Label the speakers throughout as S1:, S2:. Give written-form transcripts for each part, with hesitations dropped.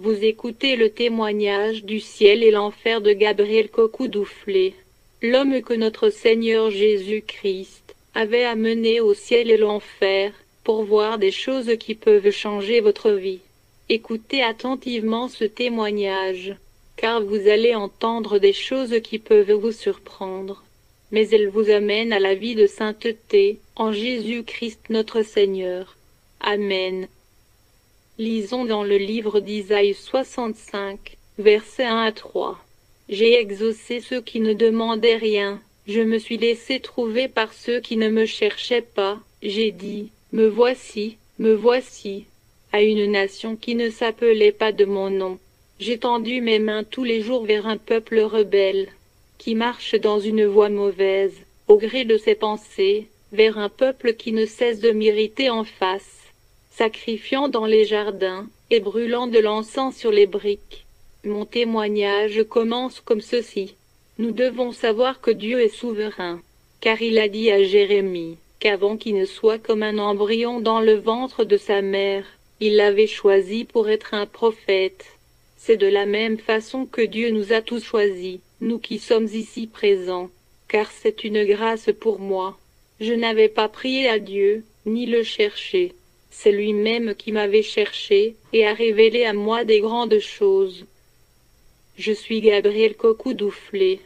S1: Vous écoutez le témoignage du ciel et l'enfer de Gabriel Cocoudoufflet, l'homme que notre Seigneur Jésus-Christ avait amené au ciel et l'enfer, pour voir des choses qui peuvent changer votre vie. Écoutez attentivement ce témoignage, car vous allez entendre des choses qui peuvent vous surprendre. Mais elles vous amènent à la vie de sainteté, en Jésus-Christ notre Seigneur. Amen. Lisons dans le livre d'Isaïe 65, versets 1 à 3. J'ai exaucé ceux qui ne demandaient rien, je me suis laissé trouver par ceux qui ne me cherchaient pas, j'ai dit, me voici, à une nation qui ne s'appelait pas de mon nom. J'ai tendu mes mains tous les jours vers un peuple rebelle, qui marche dans une voie mauvaise, au gré de ses pensées, vers un peuple qui ne cesse de m'irriter en face, sacrifiant dans les jardins, et brûlant de l'encens sur les briques. Mon témoignage commence comme ceci. Nous devons savoir que Dieu est souverain, car il a dit à Jérémie, qu'avant qu'il ne soit comme un embryon dans le ventre de sa mère, il l'avait choisi pour être un prophète. C'est de la même façon que Dieu nous a tous choisis, nous qui sommes ici présents, car c'est une grâce pour moi. Je n'avais pas prié à Dieu, ni le cherché. C'est lui-même qui m'avait cherché, et a révélé à moi des grandes choses. Je suis Gabriel Cocoudoufflet.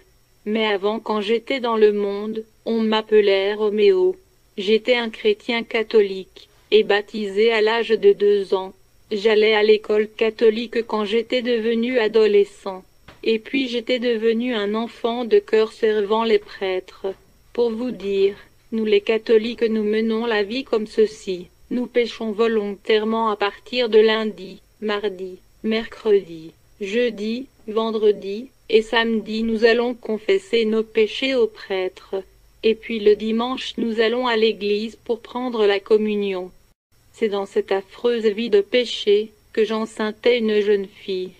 S1: Mais avant, quand j'étais dans le monde, on m'appelait Roméo. J'étais un chrétien catholique, et baptisé à l'âge de 2 ans. J'allais à l'école catholique quand j'étais devenu adolescent. Et puis j'étais devenu un enfant de cœur servant les prêtres. Pour vous dire, nous les catholiques nous menons la vie comme ceci. Nous péchons volontairement à partir de lundi, mardi, mercredi, jeudi, vendredi et samedi nous allons confesser nos péchés aux prêtres. Et puis le dimanche nous allons à l'église pour prendre la communion. C'est dans cette affreuse vie de péché que j'enceinte une jeune fille.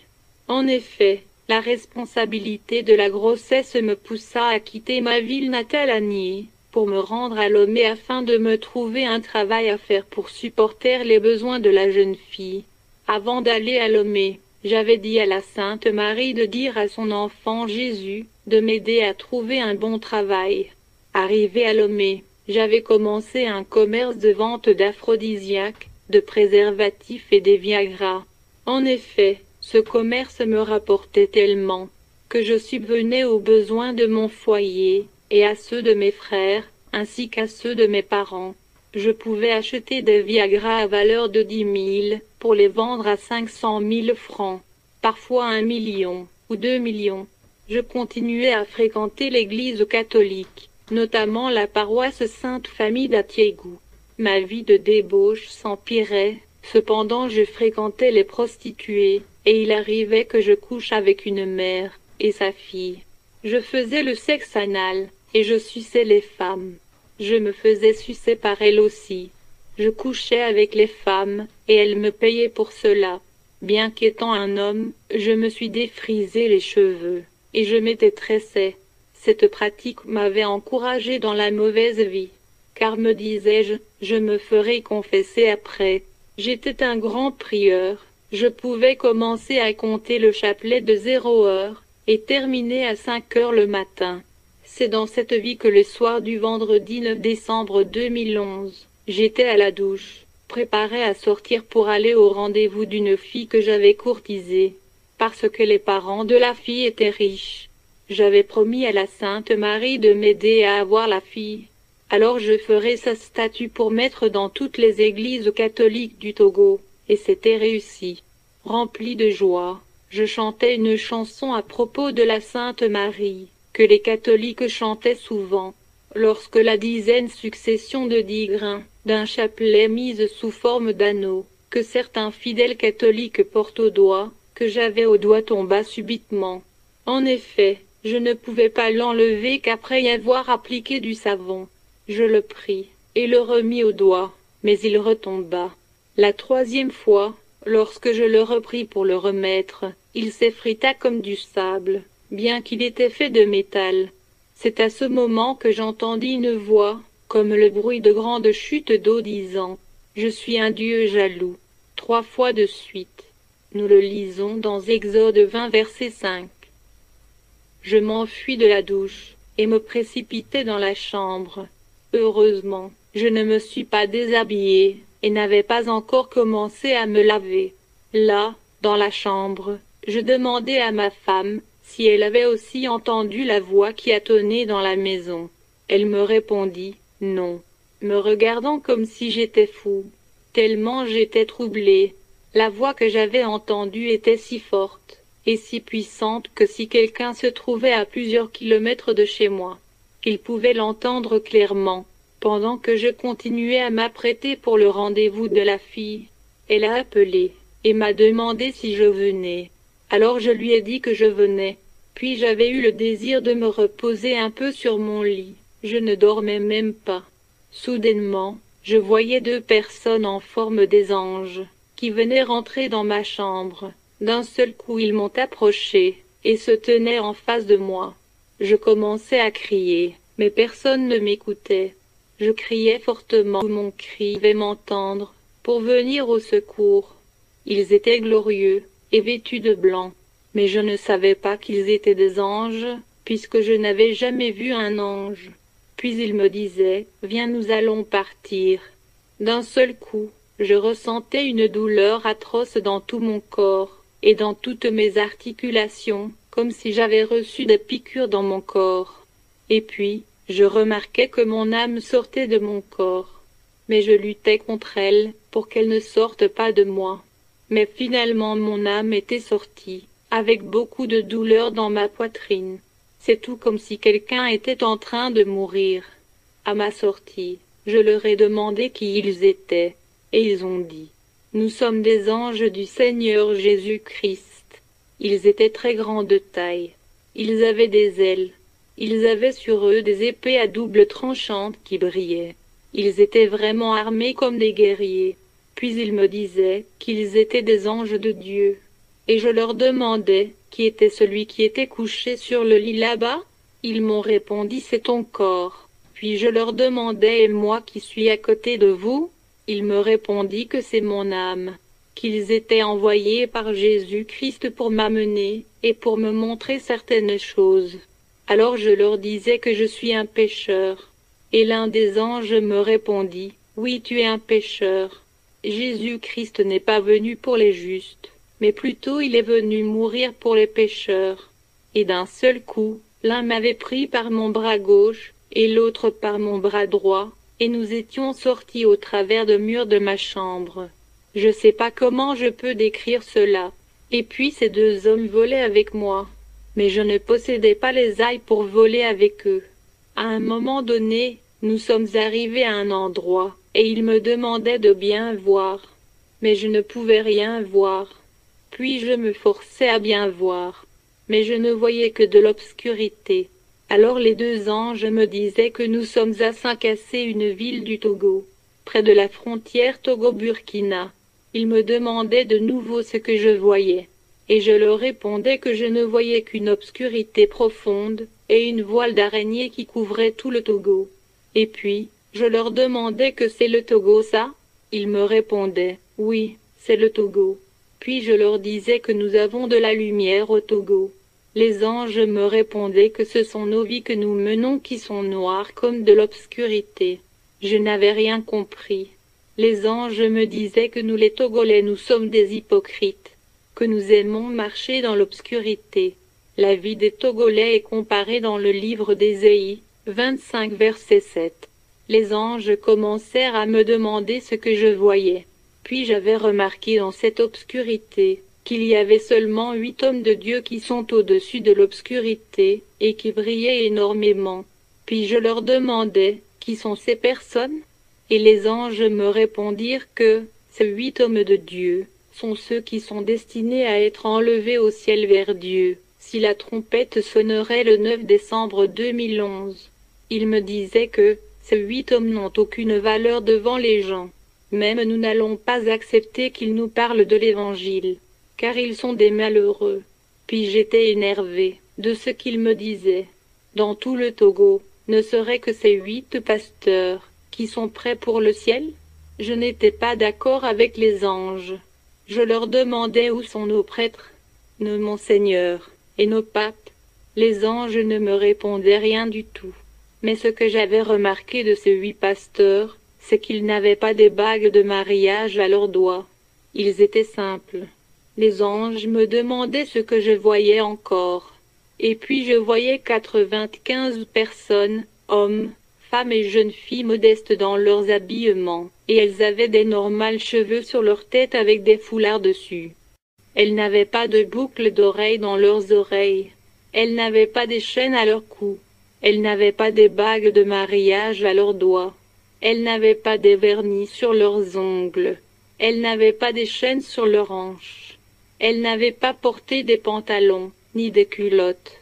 S1: En effet, la responsabilité de la grossesse me poussa à quitter ma ville natale à Nié, pour me rendre à Lomé afin de me trouver un travail à faire pour supporter les besoins de la jeune fille. Avant d'aller à Lomé, j'avais dit à la Sainte Marie de dire à son enfant Jésus de m'aider à trouver un bon travail. Arrivé à Lomé, j'avais commencé un commerce de vente d'aphrodisiaques, de préservatifs et des Viagra. En effet, ce commerce me rapportait tellement que je subvenais aux besoins de mon foyer et à ceux de mes frères, ainsi qu'à ceux de mes parents. Je pouvais acheter des Viagra à valeur de 10 000 pour les vendre à 500 000 francs, parfois 1 million ou 2 millions. Je continuais à fréquenter l'église catholique, notamment la paroisse Sainte-Famille d'Atiégou. Ma vie de débauche s'empirait, cependant je fréquentais les prostituées, et il arrivait que je couche avec une mère et sa fille. Je faisais le sexe anal, et je suçais les femmes. Je me faisais sucer par elles aussi. Je couchais avec les femmes, et elles me payaient pour cela. Bien qu'étant un homme, je me suis défrisé les cheveux, et je m'étais tressé. Cette pratique m'avait encouragé dans la mauvaise vie, car me disais-je, je me ferai confesser après. J'étais un grand prieur, je pouvais commencer à compter le chapelet de 0 heure, et terminer à 5 heures le matin. C'est dans cette vie que le soir du vendredi 9 décembre 2011, j'étais à la douche, préparé à sortir pour aller au rendez-vous d'une fille que j'avais courtisée, parce que les parents de la fille étaient riches. J'avais promis à la Sainte Marie de m'aider à avoir la fille. Alors je ferai sa statue pour mettre dans toutes les églises catholiques du Togo, et c'était réussi. Rempli de joie, je chantais une chanson à propos de la Sainte Marie, que les catholiques chantaient souvent, lorsque la dizaine succession de 10 grains, d'un chapelet mise sous forme d'anneau, que certains fidèles catholiques portent au doigt, que j'avais au doigt tomba subitement. En effet, je ne pouvais pas l'enlever qu'après y avoir appliqué du savon. Je le pris, et le remis au doigt, mais il retomba. La 3e fois, lorsque je le repris pour le remettre, il s'effrita comme du sable, bien qu'il était fait de métal. C'est à ce moment que j'entendis une voix, comme le bruit de grandes chutes d'eau disant « Je suis un Dieu jaloux », 3 fois de suite. Nous le lisons dans Exode 20 verset 5. Je m'enfuis de la douche, et me précipitai dans la chambre. Heureusement, je ne me suis pas déshabillée, et n'avais pas encore commencé à me laver. Là, dans la chambre, je demandai à ma femme si elle avait aussi entendu la voix qui attonnait dans la maison. Elle me répondit « Non », me regardant comme si j'étais fou, tellement j'étais troublée. La voix que j'avais entendue était si forte et si puissante que si quelqu'un se trouvait à plusieurs kilomètres de chez moi, il pouvait l'entendre clairement. Pendant que je continuais à m'apprêter pour le rendez-vous de la fille, elle a appelé et m'a demandé si je venais. Alors je lui ai dit que je venais. Puis j'avais eu le désir de me reposer un peu sur mon lit. Je ne dormais même pas. Soudainement, je voyais deux personnes en forme des anges, qui venaient rentrer dans ma chambre. D'un seul coup ils m'ont approché, et se tenaient en face de moi. Je commençais à crier, mais personne ne m'écoutait. Je criais fortement, mon cri devait m'entendre, pour venir au secours. Ils étaient glorieux, et vêtus de blanc, mais je ne savais pas qu'ils étaient des anges, puisque je n'avais jamais vu un ange. Puis ils me disaient, « Viens, nous allons partir. » D'un seul coup, je ressentais une douleur atroce dans tout mon corps, et dans toutes mes articulations, comme si j'avais reçu des piqûres dans mon corps. Et puis, je remarquais que mon âme sortait de mon corps, mais je luttais contre elle pour qu'elle ne sorte pas de moi. Mais finalement mon âme était sortie, avec beaucoup de douleur dans ma poitrine. C'est tout comme si quelqu'un était en train de mourir. À ma sortie, je leur ai demandé qui ils étaient, et ils ont dit, « Nous sommes des anges du Seigneur Jésus-Christ. » Ils étaient très grands de taille. Ils avaient des ailes. Ils avaient sur eux des épées à double tranchante qui brillaient. Ils étaient vraiment armés comme des guerriers. Puis ils me disaient qu'ils étaient des anges de Dieu. Et je leur demandais qui était celui qui était couché sur le lit là-bas. Ils m'ont répondu « C'est ton corps ». Puis je leur demandais « Et moi qui suis à côté de vous ?» Ils me répondit que c'est mon âme, qu'ils étaient envoyés par Jésus-Christ pour m'amener et pour me montrer certaines choses. Alors je leur disais que je suis un pécheur. Et l'un des anges me répondit « Oui, tu es un pécheur. Jésus-Christ n'est pas venu pour les justes, mais plutôt il est venu mourir pour les pécheurs. » Et d'un seul coup, l'un m'avait pris par mon bras gauche et l'autre par mon bras droit, et nous étions sortis au travers de murs de ma chambre. Je ne sais pas comment je peux décrire cela. Et puis ces deux hommes volaient avec moi, mais je ne possédais pas les ailes pour voler avec eux. À un moment donné, nous sommes arrivés à un endroit, et ils me demandaient de bien voir, mais je ne pouvais rien voir. Puis je me forçais à bien voir, mais je ne voyais que de l'obscurité. Alors les deux anges me disaient que nous sommes à Saint-Cassé, une ville du Togo, près de la frontière Togo-Burkina. Ils me demandaient de nouveau ce que je voyais, et je leur répondais que je ne voyais qu'une obscurité profonde et une voile d'araignée qui couvrait tout le Togo. Et puis, je leur demandais que c'est le Togo ça? Ils me répondaient, oui, c'est le Togo. Puis je leur disais que nous avons de la lumière au Togo. Les anges me répondaient que ce sont nos vies que nous menons qui sont noires comme de l'obscurité. Je n'avais rien compris. Les anges me disaient que nous les Togolais nous sommes des hypocrites, que nous aimons marcher dans l'obscurité. La vie des Togolais est comparée dans le livre d'Ésaïe, 25 verset 7. Les anges commencèrent à me demander ce que je voyais. Puis j'avais remarqué dans cette obscurité qu'il y avait seulement 8 hommes de Dieu qui sont au-dessus de l'obscurité et qui brillaient énormément. Puis je leur demandais, qui sont ces personnes? Et les anges me répondirent que ces 8 hommes de Dieu sont ceux qui sont destinés à être enlevés au ciel vers Dieu, si la trompette sonnerait le 9 décembre 2011. Ils me disaient que ces 8 hommes n'ont aucune valeur devant les gens. Même nous n'allons pas accepter qu'ils nous parlent de l'Évangile, car ils sont des malheureux. Puis j'étais énervé de ce qu'ils me disaient. Dans tout le Togo, ne serait que ces 8 pasteurs qui sont prêts pour le ciel? Je n'étais pas d'accord avec les anges. Je leur demandais où sont nos prêtres, nos monseigneurs, et nos papes. Les anges ne me répondaient rien du tout. Mais ce que j'avais remarqué de ces 8 pasteurs, c'est qu'ils n'avaient pas des bagues de mariage à leurs doigts. Ils étaient simples. Les anges me demandaient ce que je voyais encore. Et puis je voyais 95 personnes, hommes, femmes et jeunes filles modestes dans leurs habillements, et elles avaient d'énormes cheveux sur leur tête avec des foulards dessus. Elles n'avaient pas de boucles d'oreilles dans leurs oreilles. Elles n'avaient pas des chaînes à leur cou. Elles n'avaient pas des bagues de mariage à leurs doigts. Elles n'avaient pas des vernis sur leurs ongles. Elles n'avaient pas des chaînes sur leurs hanches. Elles n'avaient pas porté des pantalons, ni des culottes.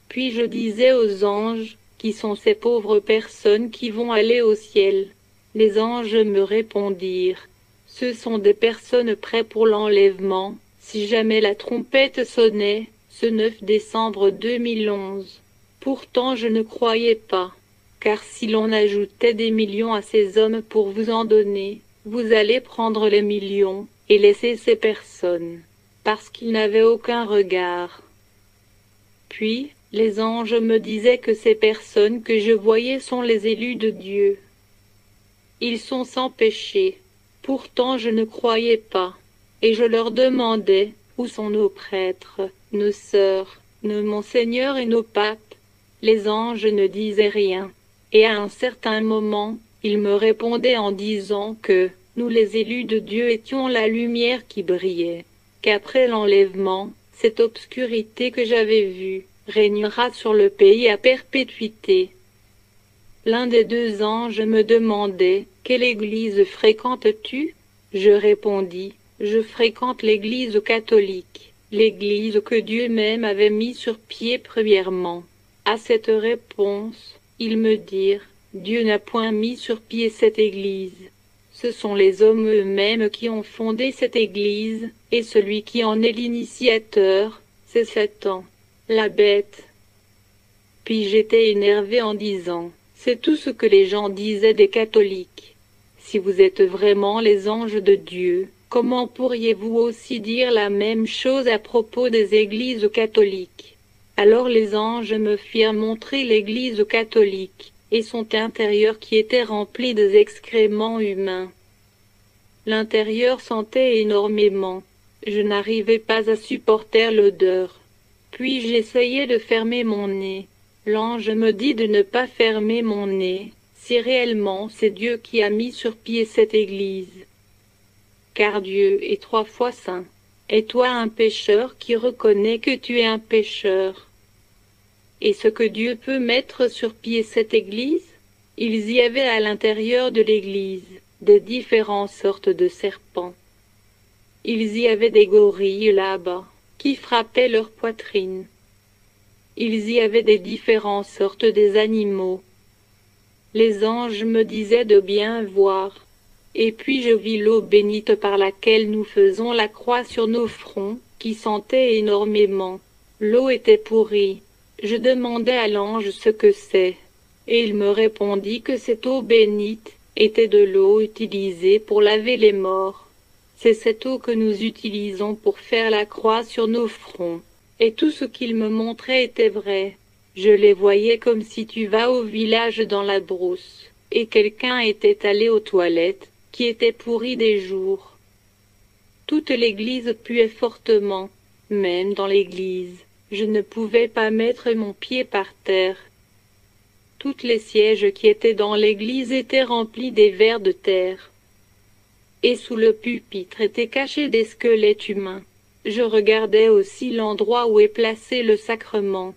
S1: Puis je disais aux anges, qui sont ces pauvres personnes qui vont aller au ciel? Les anges me répondirent, ce sont des personnes prêtes pour l'enlèvement, si jamais la trompette sonnait, ce 9 décembre 2011. Pourtant je ne croyais pas, car si l'on ajoutait des millions à ces hommes pour vous en donner, vous allez prendre les millions et laisser ces personnes, parce qu'ils n'avaient aucun regard. Puis, les anges me disaient que ces personnes que je voyais sont les élus de Dieu. Ils sont sans péché. Pourtant je ne croyais pas, et je leur demandais, où sont nos prêtres, nos sœurs, nos monseigneurs et nos papes? Les anges ne disaient rien, et à un certain moment, ils me répondaient en disant que, nous les élus de Dieu étions la lumière qui brillait, qu'après l'enlèvement, cette obscurité que j'avais vue, régnera sur le pays à perpétuité. L'un des 2 anges me demandait, quelle église fréquentes-tu? Je répondis, je fréquente l'église catholique, l'église que Dieu même avait mis sur pied premièrement. À cette réponse, ils me dirent, Dieu n'a point mis sur pied cette église. Ce sont les hommes eux-mêmes qui ont fondé cette église, et celui qui en est l'initiateur, c'est Satan, la bête. Puis j'étais énervé en disant, c'est tout ce que les gens disaient des catholiques. Si vous êtes vraiment les anges de Dieu, comment pourriez-vous aussi dire la même chose à propos des églises catholiques? Alors les anges me firent montrer l'église catholique, et son intérieur qui était rempli des excréments humains. L'intérieur sentait énormément. Je n'arrivais pas à supporter l'odeur. Puis j'essayais de fermer mon nez. L'ange me dit de ne pas fermer mon nez, si réellement c'est Dieu qui a mis sur pied cette église. Car Dieu est 3 fois saint. Et toi un pécheur qui reconnaît que tu es un pécheur. Et ce que Dieu peut mettre sur pied cette église? Ils y avaient à l'intérieur de l'église des différentes sortes de serpents. Ils y avaient des gorilles là-bas, qui frappaient leur poitrine. Ils y avaient des différentes sortes des animaux. Les anges me disaient de bien voir. Et puis je vis l'eau bénite par laquelle nous faisons la croix sur nos fronts, qui sentait énormément. L'eau était pourrie. Je demandai à l'ange ce que c'est, et il me répondit que cette eau bénite était de l'eau utilisée pour laver les morts. C'est cette eau que nous utilisons pour faire la croix sur nos fronts. Et tout ce qu'il me montrait était vrai. Je les voyais comme si tu vas au village dans la brousse, et quelqu'un était allé aux toilettes, qui était pourri des jours. Toute l'église puait fortement, même dans l'église. Je ne pouvais pas mettre mon pied par terre. Toutes les sièges qui étaient dans l'église étaient remplis des vers de terre. Et sous le pupitre étaient cachés des squelettes humains. Je regardais aussi l'endroit où est placé le sacrement.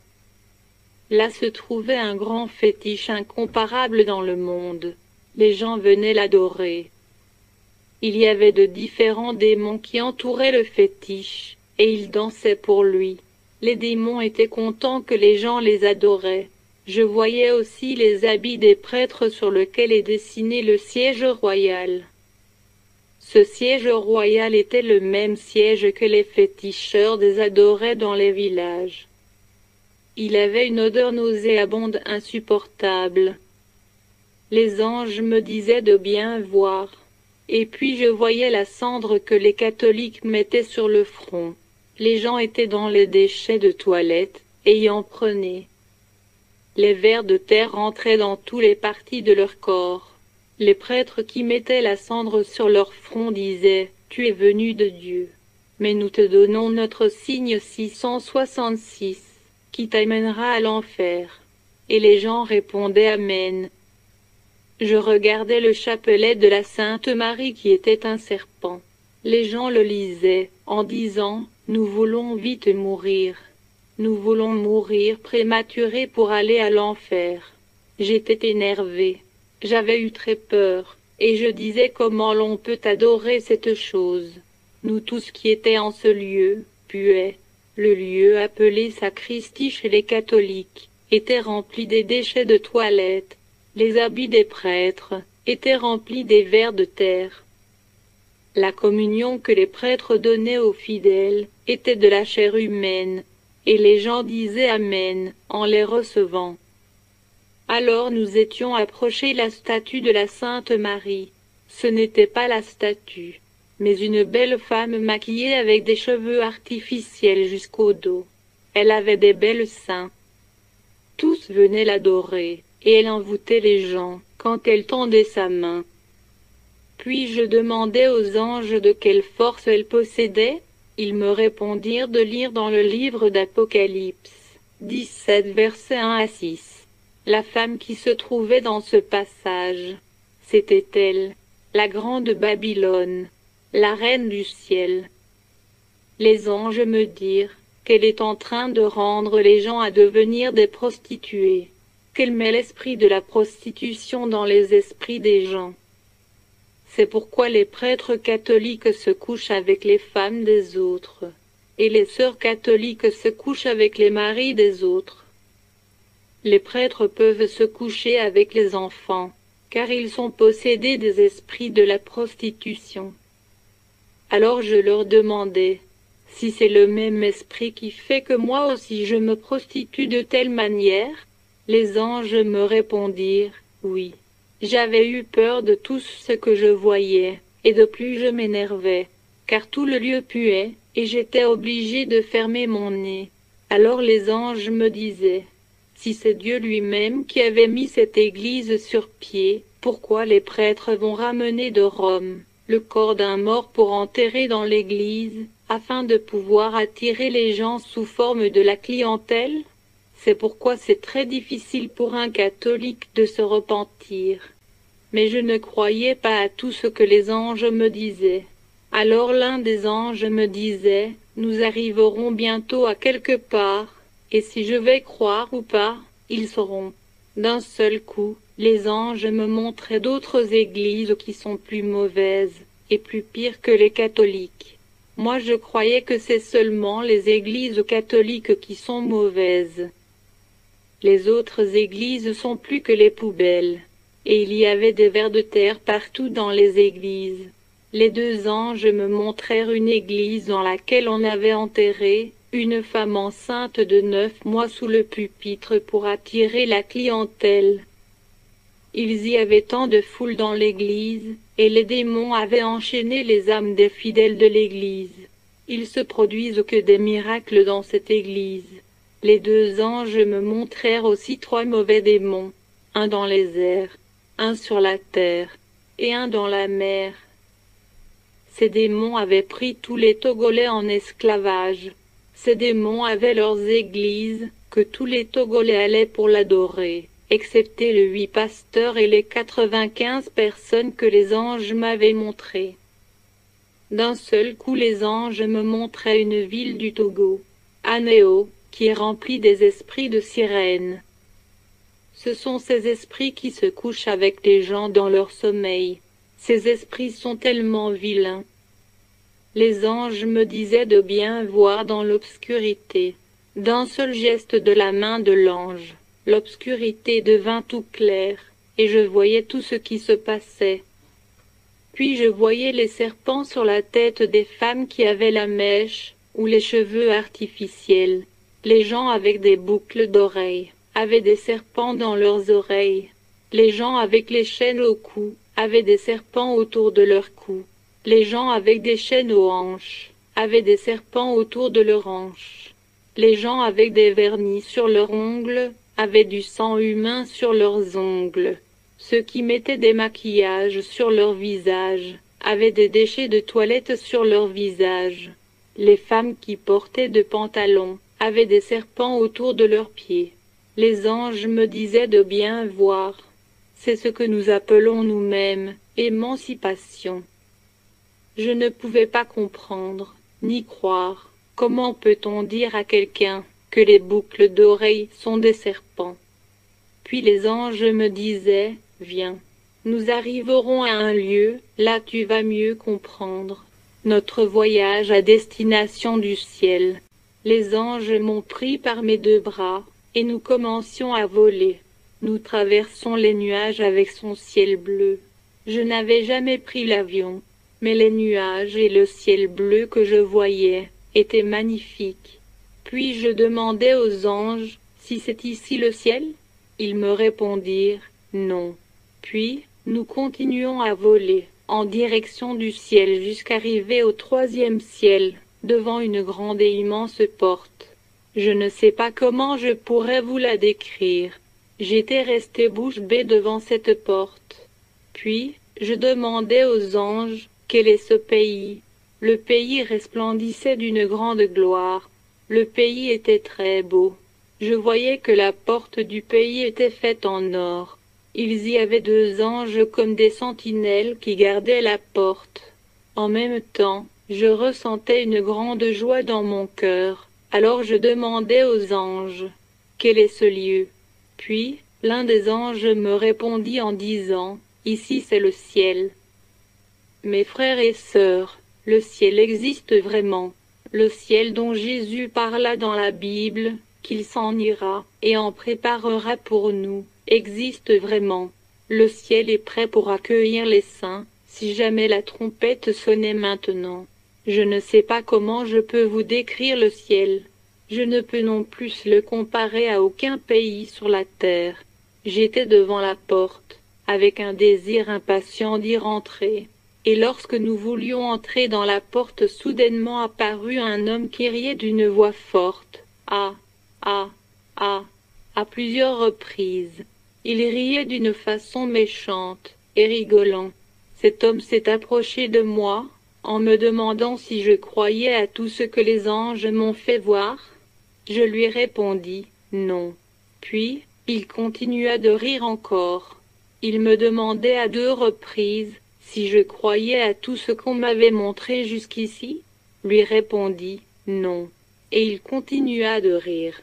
S1: Là se trouvait un grand fétiche incomparable dans le monde. Les gens venaient l'adorer. Il y avait de différents démons qui entouraient le fétiche, et ils dansaient pour lui. Les démons étaient contents que les gens les adoraient. Je voyais aussi les habits des prêtres sur lesquels est dessiné le siège royal. Ce siège royal était le même siège que les féticheurs des adoraient dans les villages. Il avait une odeur nauséabonde insupportable. Les anges me disaient de bien voir. Et puis je voyais la cendre que les catholiques mettaient sur le front. Les gens étaient dans les déchets de toilette, et y en prenaient. Les vers de terre rentraient dans tous les parties de leur corps. Les prêtres qui mettaient la cendre sur leur front disaient « Tu es venu de Dieu. Mais nous te donnons notre signe 666, qui t'amènera à l'enfer. » Et les gens répondaient « Amen. » Je regardais le chapelet de la Sainte Marie qui était un serpent. Les gens le lisaient, en disant « Nous voulons vite mourir. Nous voulons mourir prématurés pour aller à l'enfer. » J'étais énervé. J'avais eu très peur, et je disais comment l'on peut adorer cette chose. Nous tous qui étaient en ce lieu, puaient. Le lieu appelé sacristie chez les catholiques était rempli des déchets de toilette. Les habits des prêtres étaient remplis des vers de terre. La communion que les prêtres donnaient aux fidèles était de la chair humaine, et les gens disaient Amen en les recevant. Alors nous étions approchés la statue de la Sainte Marie. Ce n'était pas la statue, mais une belle femme maquillée avec des cheveux artificiels jusqu'au dos. Elle avait des belles seins. Tous venaient l'adorer, et elle envoûtait les gens quand elle tendait sa main. Puis je demandai aux anges de quelle force elle possédait. Ils me répondirent de lire dans le livre d'Apocalypse 17 versets 1 à 6. La femme qui se trouvait dans ce passage, c'était elle, la grande Babylone, la reine du ciel. Les anges me dirent qu'elle est en train de rendre les gens à devenir des prostituées, qu'elle met l'esprit de la prostitution dans les esprits des gens. C'est pourquoi les prêtres catholiques se couchent avec les femmes des autres, et les sœurs catholiques se couchent avec les maris des autres. Les prêtres peuvent se coucher avec les enfants, car ils sont possédés des esprits de la prostitution. Alors je leur demandai, si c'est le même esprit qui fait que moi aussi je me prostitue de telle manière, les anges me répondirent, oui. J'avais eu peur de tout ce que je voyais, et de plus je m'énervais, car tout le lieu puait, et j'étais obligé de fermer mon nez. Alors les anges me disaient, si c'est Dieu lui-même qui avait mis cette église sur pied, pourquoi les prêtres vont ramener de Rome le corps d'un mort pour enterrer dans l'église, afin de pouvoir attirer les gens sous forme de la clientèle? C'est pourquoi c'est très difficile pour un catholique de se repentir. Mais je ne croyais pas à tout ce que les anges me disaient. Alors l'un des anges me disait, nous arriverons bientôt à quelque part, et si je vais croire ou pas, ils sauront. D'un seul coup, les anges me montraient d'autres églises qui sont plus mauvaises et plus pires que les catholiques. Moi je croyais que c'est seulement les églises catholiques qui sont mauvaises. Les autres églises sont plus que les poubelles, et il y avait des vers de terre partout dans les églises. Les deux anges me montrèrent une église dans laquelle on avait enterré une femme enceinte de 9 mois sous le pupitre pour attirer la clientèle. Il y avait tant de foule dans l'église, et les démons avaient enchaîné les âmes des fidèles de l'église. Il se produisent que des miracles dans cette église. Les deux anges me montrèrent aussi 3 mauvais démons, un dans les airs, un sur la terre, et un dans la mer. Ces démons avaient pris tous les Togolais en esclavage. Ces démons avaient leurs églises, que tous les Togolais allaient pour l'adorer, excepté les 8 pasteurs et les 95 personnes que les anges m'avaient montrées. D'un seul coup les anges me montraient une ville du Togo, Anéo, qui est remplie des esprits de sirènes. Ce sont ces esprits qui se couchent avec les gens dans leur sommeil. Ces esprits sont tellement vilains. Les anges me disaient de bien voir dans l'obscurité. D'un seul geste de la main de l'ange, l'obscurité devint tout claire, et je voyais tout ce qui se passait. Puis je voyais les serpents sur la tête des femmes qui avaient la mèche ou les cheveux artificiels. Les gens avec des boucles d'oreilles avaient des serpents dans leurs oreilles. Les gens avec les chaînes au cou avaient des serpents autour de leur cou. Les gens avec des chaînes aux hanches avaient des serpents autour de leurs hanches. Les gens avec des vernis sur leurs ongles avaient du sang humain sur leurs ongles. Ceux qui mettaient des maquillages sur leur visage avaient des déchets de toilette sur leur visage. Les femmes qui portaient de pantalons avaient des serpents autour de leurs pieds. Les anges me disaient de bien voir. C'est ce que nous appelons nous-mêmes émancipation. Je ne pouvais pas comprendre, ni croire. Comment peut-on dire à quelqu'un que les boucles d'oreilles sont des serpents? Puis les anges me disaient, viens, nous arriverons à un lieu, là tu vas mieux comprendre. Notre voyage à destination du ciel. Les anges m'ont pris par mes deux bras, et nous commencions à voler. Nous traversons les nuages avec son ciel bleu. Je n'avais jamais pris l'avion, mais les nuages et le ciel bleu que je voyais étaient magnifiques. Puis je demandai aux anges si c'est ici le ciel. Ils me répondirent non. Puis nous continuons à voler en direction du ciel jusqu'arriver au troisième ciel, devant une grande et immense porte. Je ne sais pas comment je pourrais vous la décrire. J'étais resté bouche bée devant cette porte. Puis je demandai aux anges quel est ce pays. Le pays resplendissait d'une grande gloire. Le pays était très beau. Je voyais que la porte du pays était faite en or. Il y avait deux anges comme des sentinelles qui gardaient la porte. En même temps, je ressentais une grande joie dans mon cœur. Alors je demandai aux anges, quel est ce lieu? Puis, l'un des anges me répondit en disant, ici c'est le ciel. Mes frères et sœurs, le ciel existe vraiment. Le ciel dont Jésus parla dans la Bible, qu'il s'en ira et en préparera pour nous, existe vraiment. Le ciel est prêt pour accueillir les saints, si jamais la trompette sonnait maintenant. Je ne sais pas comment je peux vous décrire le ciel. Je ne peux non plus le comparer à aucun pays sur la terre. J'étais devant la porte, avec un désir impatient d'y rentrer. Et lorsque nous voulions entrer dans la porte, soudainement apparut un homme qui riait d'une voix forte. Ah, ah, ah, à plusieurs reprises. Il riait d'une façon méchante et rigolant. Cet homme s'est approché de moi, en me demandant si je croyais à tout ce que les anges m'ont fait voir. Je lui répondis non. Puis, il continua de rire encore. Il me demandait à deux reprises si je croyais à tout ce qu'on m'avait montré jusqu'ici. Lui répondis non. Et il continua de rire.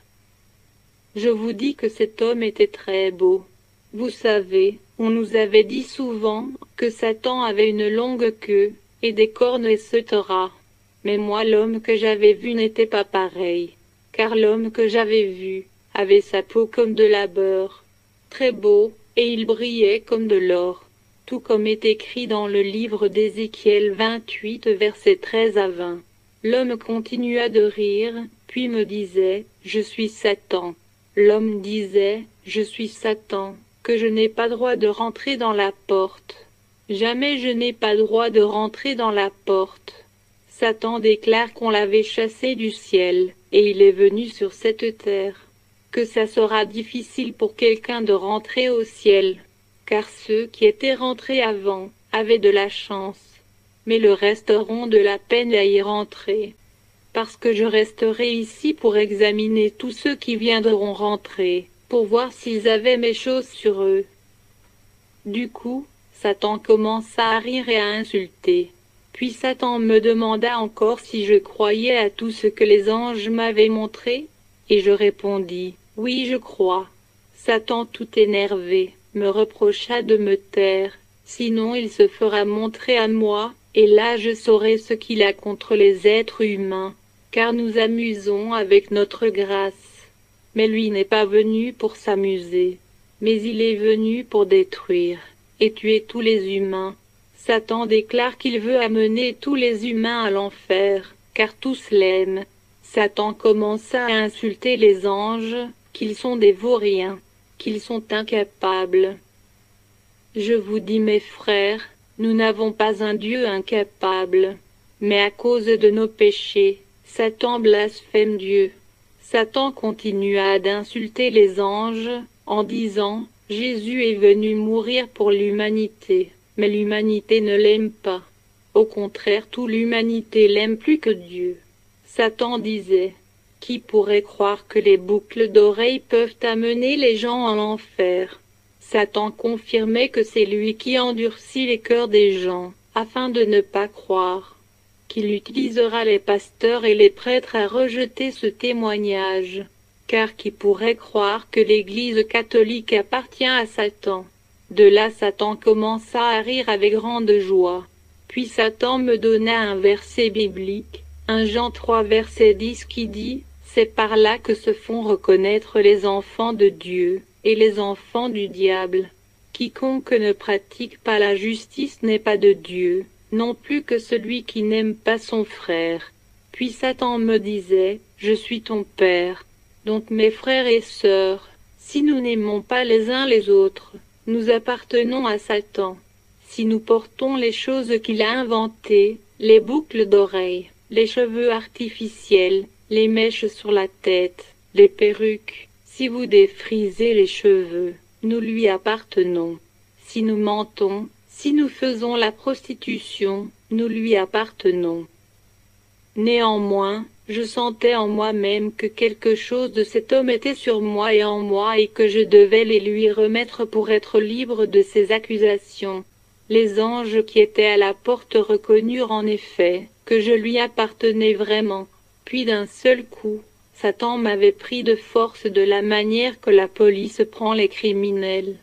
S1: Je vous dis que cet homme était très beau. Vous savez, on nous avait dit souvent que Satan avait une longue queue et des cornes etc. Mais moi, l'homme que j'avais vu n'était pas pareil, car l'homme que j'avais vu avait sa peau comme de la beurre, très beau, et il brillait comme de l'or, tout comme est écrit dans le livre d'Ézéchiel 28, versets 13 à 20. L'homme continua de rire, puis me disait « Je suis Satan ». L'homme disait « Je suis Satan ». Que je n'ai pas droit de rentrer dans la porte. Jamais je n'ai pas droit de rentrer dans la porte. Satan déclare qu'on l'avait chassé du ciel, et il est venu sur cette terre. Que ça sera difficile pour quelqu'un de rentrer au ciel, car ceux qui étaient rentrés avant avaient de la chance, mais le reste auront de la peine à y rentrer. Parce que je resterai ici pour examiner tous ceux qui viendront rentrer, pour voir s'ils avaient mes choses sur eux. Du coup, Satan commença à rire et à insulter. Puis Satan me demanda encore si je croyais à tout ce que les anges m'avaient montré, et je répondis, oui, je crois. Satan, tout énervé, me reprocha de me taire, sinon il se fera montrer à moi, et là je saurai ce qu'il a contre les êtres humains, car nous amusons avec notre grâce. Mais lui n'est pas venu pour s'amuser, mais il est venu pour détruire et tuer tous les humains. Satan déclare qu'il veut amener tous les humains à l'enfer, car tous l'aiment. Satan commença à insulter les anges, qu'ils sont des vauriens, qu'ils sont incapables. Je vous dis mes frères, nous n'avons pas un Dieu incapable, mais à cause de nos péchés, Satan blasphème Dieu. Satan continua d'insulter les anges, en disant, Jésus est venu mourir pour l'humanité, mais l'humanité ne l'aime pas. Au contraire, toute l'humanité l'aime plus que Dieu. Satan disait, qui pourrait croire que les boucles d'oreilles peuvent amener les gens en enfer? Satan confirmait que c'est lui qui endurcit les cœurs des gens, afin de ne pas croire, qu'il utilisera les pasteurs et les prêtres à rejeter ce témoignage, car qui pourrait croire que l'Église catholique appartient à Satan? De là Satan commença à rire avec grande joie. Puis Satan me donna un verset biblique, 1 Jean 3 verset 10 qui dit, c'est par là que se font reconnaître les enfants de Dieu et les enfants du diable. Quiconque ne pratique pas la justice n'est pas de Dieu, non plus que celui qui n'aime pas son frère. Puis Satan me disait, je suis ton père. Donc mes frères et sœurs, si nous n'aimons pas les uns les autres, nous appartenons à Satan. Si nous portons les choses qu'il a inventées, les boucles d'oreilles, les cheveux artificiels, les mèches sur la tête, les perruques, si vous défrisez les cheveux, nous lui appartenons. Si nous mentons, si nous faisons la prostitution, nous lui appartenons. Néanmoins, je sentais en moi-même que quelque chose de cet homme était sur moi et en moi et que je devais les lui remettre pour être libre de ses accusations. Les anges qui étaient à la porte reconnurent en effet que je lui appartenais vraiment. Puis d'un seul coup, Satan m'avait pris de force de la manière que la police prend les criminels.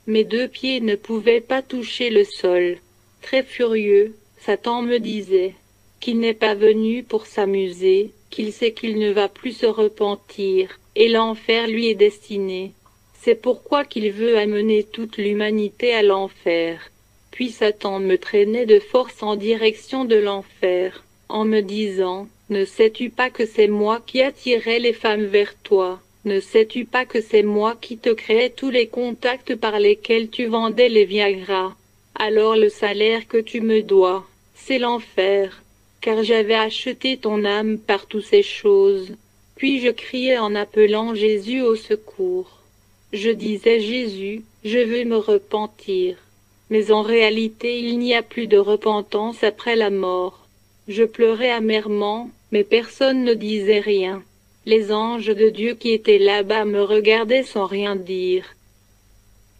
S1: Mes 2 pieds ne pouvaient pas toucher le sol. Très furieux, Satan me disait qu'il n'est pas venu pour s'amuser, qu'il sait qu'il ne va plus se repentir, et l'enfer lui est destiné. C'est pourquoi qu'il veut amener toute l'humanité à l'enfer. Puis Satan me traînait de force en direction de l'enfer, en me disant, ne sais-tu pas que c'est moi qui attirais les femmes vers toi? Ne sais-tu pas que c'est moi qui te créais tous les contacts par lesquels tu vendais les Viagra? Alors le salaire que tu me dois, c'est l'enfer, car j'avais acheté ton âme par toutes ces choses. Puis je criais en appelant Jésus au secours. Je disais, Jésus, je veux me repentir. Mais en réalité il n'y a plus de repentance après la mort. Je pleurais amèrement, mais personne ne disait rien. Les anges de Dieu qui étaient là-bas me regardaient sans rien dire.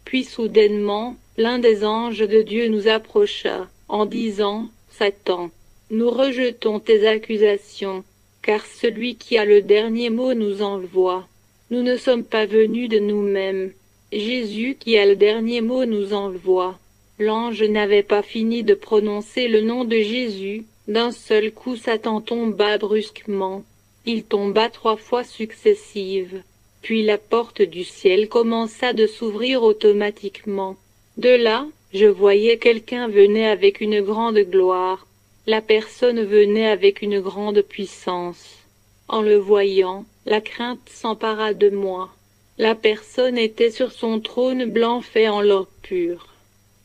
S1: Puis soudainement, l'un des anges de Dieu nous approcha, en disant, Satan, nous rejetons tes accusations, car celui qui a le dernier mot nous envoie. Nous ne sommes pas venus de nous-mêmes. Jésus qui a le dernier mot nous envoie. L'ange n'avait pas fini de prononcer le nom de Jésus, d'un seul coup Satan tomba brusquement. Il tomba 3 fois successives. Puis la porte du ciel commença de s'ouvrir automatiquement. De là, je voyais quelqu'un venait avec une grande gloire. La personne venait avec une grande puissance. En le voyant, la crainte s'empara de moi. La personne était sur son trône blanc fait en l'or pur.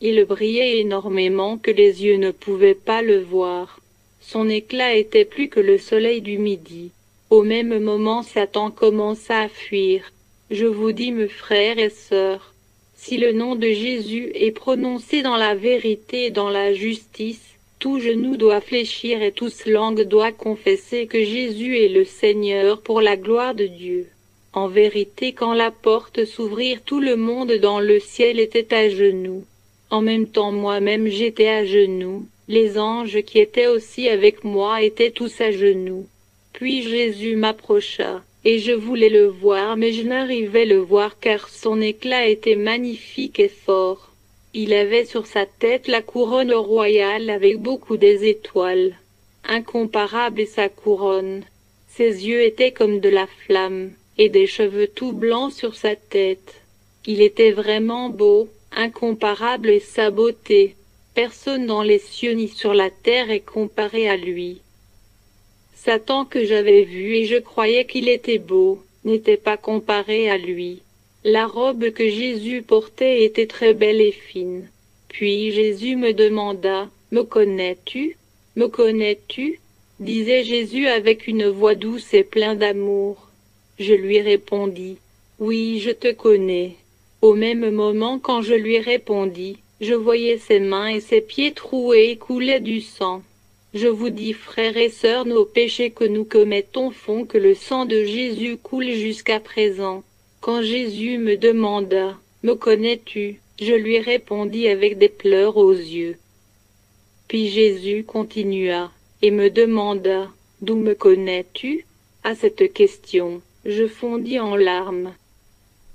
S1: Il brillait énormément que les yeux ne pouvaient pas le voir. Son éclat était plus que le soleil du midi. Au même moment Satan commença à fuir. Je vous dis, mes frères et sœurs, si le nom de Jésus est prononcé dans la vérité et dans la justice, tout genou doit fléchir et toute langue doit confesser que Jésus est le Seigneur pour la gloire de Dieu. En vérité, quand la porte s'ouvrit, tout le monde dans le ciel était à genoux. En même temps moi-même j'étais à genoux. Les anges qui étaient aussi avec moi étaient tous à genoux. Puis Jésus m'approcha, et je voulais le voir, mais je n'arrivais le voir car son éclat était magnifique et fort. Il avait sur sa tête la couronne royale avec beaucoup des étoiles. Incomparable est sa couronne. Ses yeux étaient comme de la flamme, et des cheveux tout blancs sur sa tête. Il était vraiment beau, incomparable est sa beauté. Personne dans les cieux ni sur la terre est comparé à lui. Satan que j'avais vu et je croyais qu'il était beau, n'était pas comparé à lui. La robe que Jésus portait était très belle et fine. Puis Jésus me demanda, « Me connais-tu? Me connais-tu » disait Jésus avec une voix douce et pleine d'amour. Je lui répondis, « Oui, je te connais. » Au même moment quand je lui répondis, je voyais ses mains et ses pieds troués et coulaient du sang. Je vous dis, frères et sœurs, nos péchés que nous commettons font que le sang de Jésus coule jusqu'à présent. Quand Jésus me demanda, « Me connais-tu » je lui répondis avec des pleurs aux yeux. Puis Jésus continua, et me demanda, « D'où me connais-tu » À cette question, je fondis en larmes.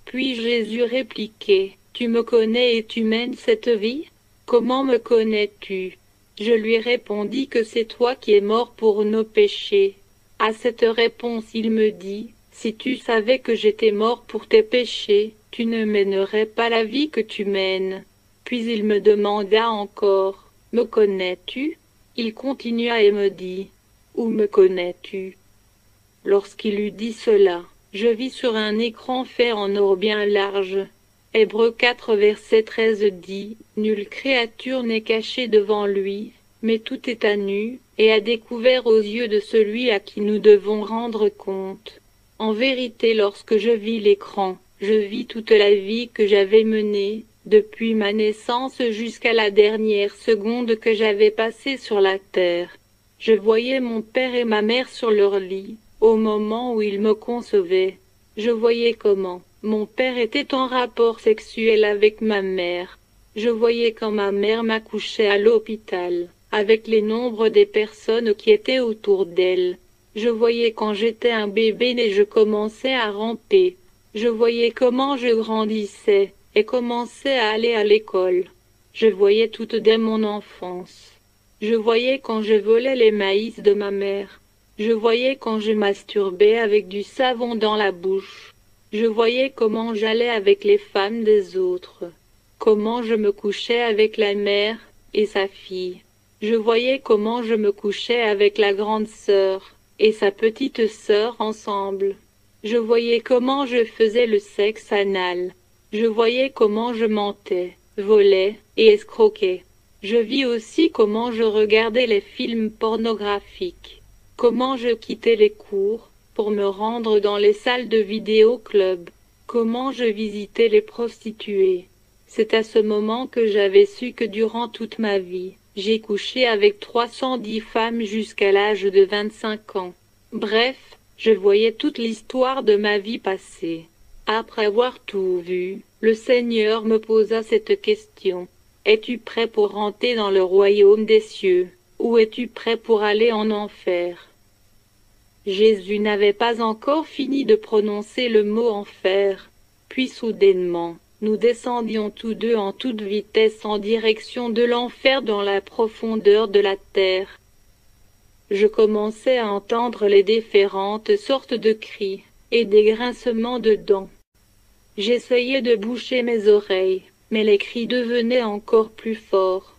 S1: Puis Jésus répliquait, « Tu me connais et tu mènes cette vie? Comment me connais-tu » Je lui répondis que c'est toi qui es mort pour nos péchés. À cette réponse il me dit, « Si tu savais que j'étais mort pour tes péchés, tu ne mènerais pas la vie que tu mènes. » Puis il me demanda encore, « Me connais-tu » Il continua et me dit, « Où me connais-tu » Lorsqu'il eut dit cela, je vis sur un écran fait en or bien large. Hébreux 4 verset 13 dit, « Nulle créature n'est cachée devant lui, mais tout est à nu, et à découvert aux yeux de celui à qui nous devons rendre compte. » En vérité, lorsque je vis l'écran, je vis toute la vie que j'avais menée, depuis ma naissance jusqu'à la dernière seconde que j'avais passée sur la terre. Je voyais mon père et ma mère sur leur lit, au moment où ils me concevaient. Je voyais comment mon père était en rapport sexuel avec ma mère. Je voyais quand ma mère m'accouchait à l'hôpital, avec les nombres des personnes qui étaient autour d'elle. Je voyais quand j'étais un bébé et je commençais à ramper. Je voyais comment je grandissais et commençais à aller à l'école. Je voyais tout dès mon enfance. Je voyais quand je volais les maïs de ma mère. Je voyais quand je masturbais avec du savon dans la bouche. Je voyais comment j'allais avec les femmes des autres. Comment je me couchais avec la mère et sa fille. Je voyais comment je me couchais avec la grande sœur et sa petite sœur ensemble. Je voyais comment je faisais le sexe anal. Je voyais comment je mentais, volais et escroquais. Je vis aussi comment je regardais les films pornographiques. Comment je quittais les cours pour me rendre dans les salles de vidéo-club. Comment je visitais les prostituées. C'est à ce moment que j'avais su que durant toute ma vie, j'ai couché avec 310 femmes jusqu'à l'âge de 25 ans. Bref, je voyais toute l'histoire de ma vie passée. Après avoir tout vu, le Seigneur me posa cette question. Es-tu prêt pour rentrer dans le royaume des cieux, ou es-tu prêt pour aller en enfer? Jésus n'avait pas encore fini de prononcer le mot enfer. Puis soudainement, nous descendions tous deux en toute vitesse en direction de l'enfer dans la profondeur de la terre. Je commençais à entendre les différentes sortes de cris et des grincements de dents. J'essayais de boucher mes oreilles, mais les cris devenaient encore plus forts.